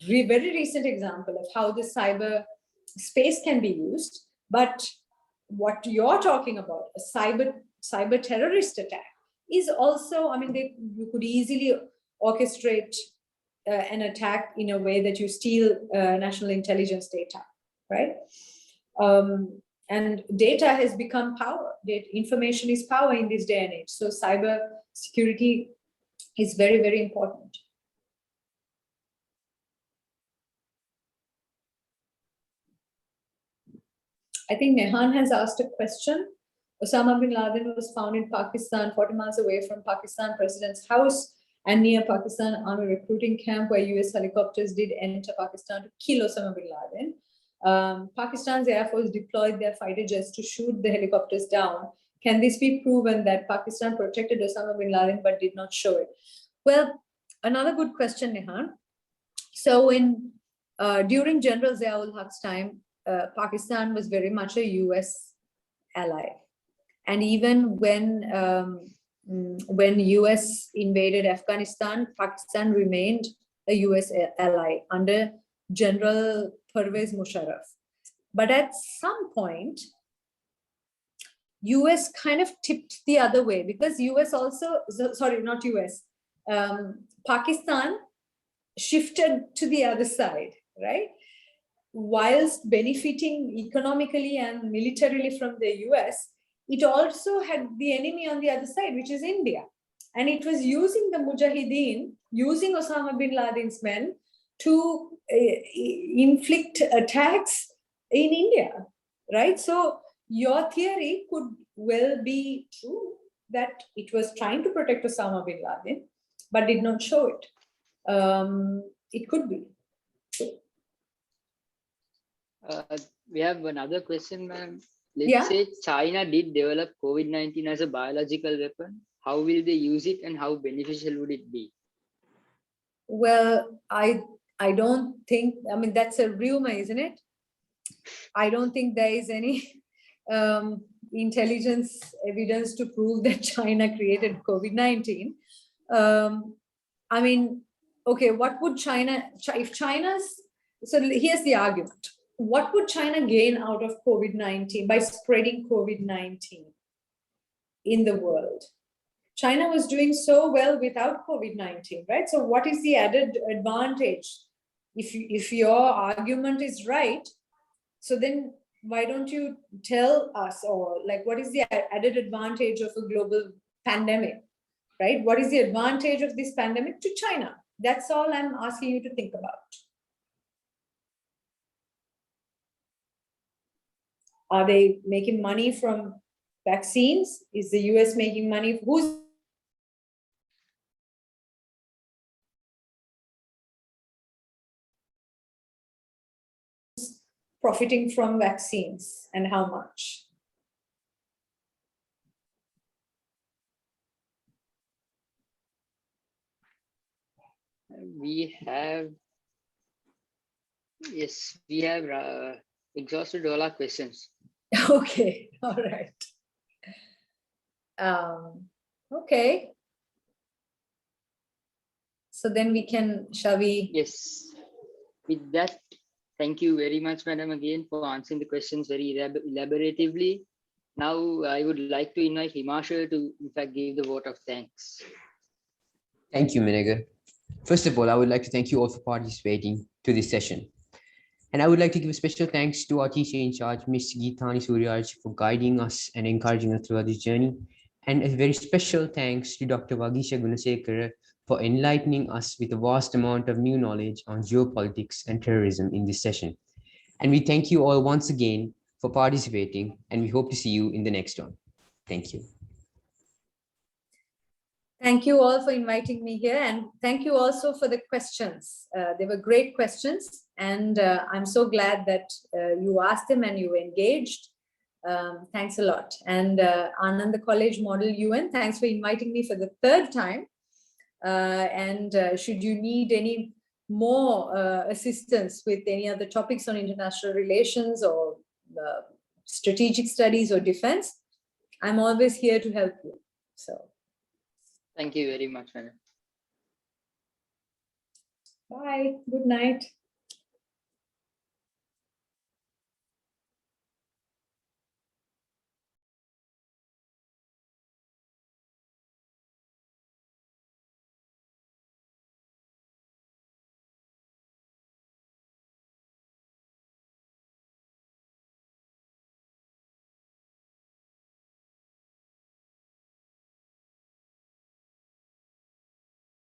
very recent example of how the cyber space can be used. But what you're talking about, a cyber terrorist attack, is also, I mean, you could easily orchestrate an attack in a way that you steal national intelligence data, right? And data has become power. Information is power in this day and age. So cyber security is very, very important. I think Nehan has asked a question. Osama bin Laden was found in Pakistan, 40 miles away from Pakistan president's house and near Pakistan army recruiting camp, where US helicopters did enter Pakistan to kill Osama bin Laden. Pakistan's Air Force deployed their fighter jets to shoot the helicopters down. Can this be proven that Pakistan protected Osama bin Laden but did not show it? Well, another good question, Nehan. So during General Zia-ul-Haq's time, Pakistan was very much a US ally. And even when US invaded Afghanistan, Pakistan remained a US ally under General Pervez Musharraf. But at some point, US kind of tipped the other way, because US also, sorry, not US, Pakistan shifted to the other side, right? Whilst benefiting economically and militarily from the US, it also had the enemy on the other side, which is India. And it was using the Mujahideen, using Osama bin Laden's men to inflict attacks in India, right? So your theory could well be true that it was trying to protect Osama bin Laden, but did not show it. It could be. We have another question, ma'am. Let's Yeah. say China did develop COVID-19 as a biological weapon. How will they use it and how beneficial would it be? Well, I don't think, I mean, that's a rumor, isn't it? I don't think there is any intelligence evidence to prove that China created COVID-19. I mean, okay, what would China, if China's, so here's the argument. What would China gain out of COVID-19 by spreading COVID-19 in the world? China was doing so well without COVID-19, right? So what is the added advantage? If your argument is right, so then why don't you tell us, or like, what is the added advantage of a global pandemic, right? What is the advantage of this pandemic to China? That's all I'm asking you to think about. Are they making money from vaccines? Is the US making money? Who's profiting from vaccines and how much? We have, yes, we have exhausted all our questions. Okay, all right. Okay. So then we can, shall we? Yes. With that, thank you very much, madam, again for answering the questions very elaboratively. Now, I would like to invite Himanshu to, in fact, give the vote of thanks. Thank you, Menagar. First of all, I would like to thank you all for participating to this session. And I would like to give a special thanks to our teacher in charge, Ms. Geethani Suryaraj, for guiding us and encouraging us throughout this journey. And a very special thanks to Dr. Vagisha Gunasekara for enlightening us with a vast amount of new knowledge on geopolitics and terrorism in this session. And we thank you all once again for participating, and we hope to see you in the next one. Thank you. Thank you all for inviting me here, and thank you also for the questions. They were great questions, and I'm so glad that you asked them and you engaged. Thanks a lot. And Ananda College Model UN, thanks for inviting me for the third time. Should you need any more assistance with any other topics on international relations or strategic studies or defense, I'm always here to help you. So. Thank you very much, madam. Bye. Good night.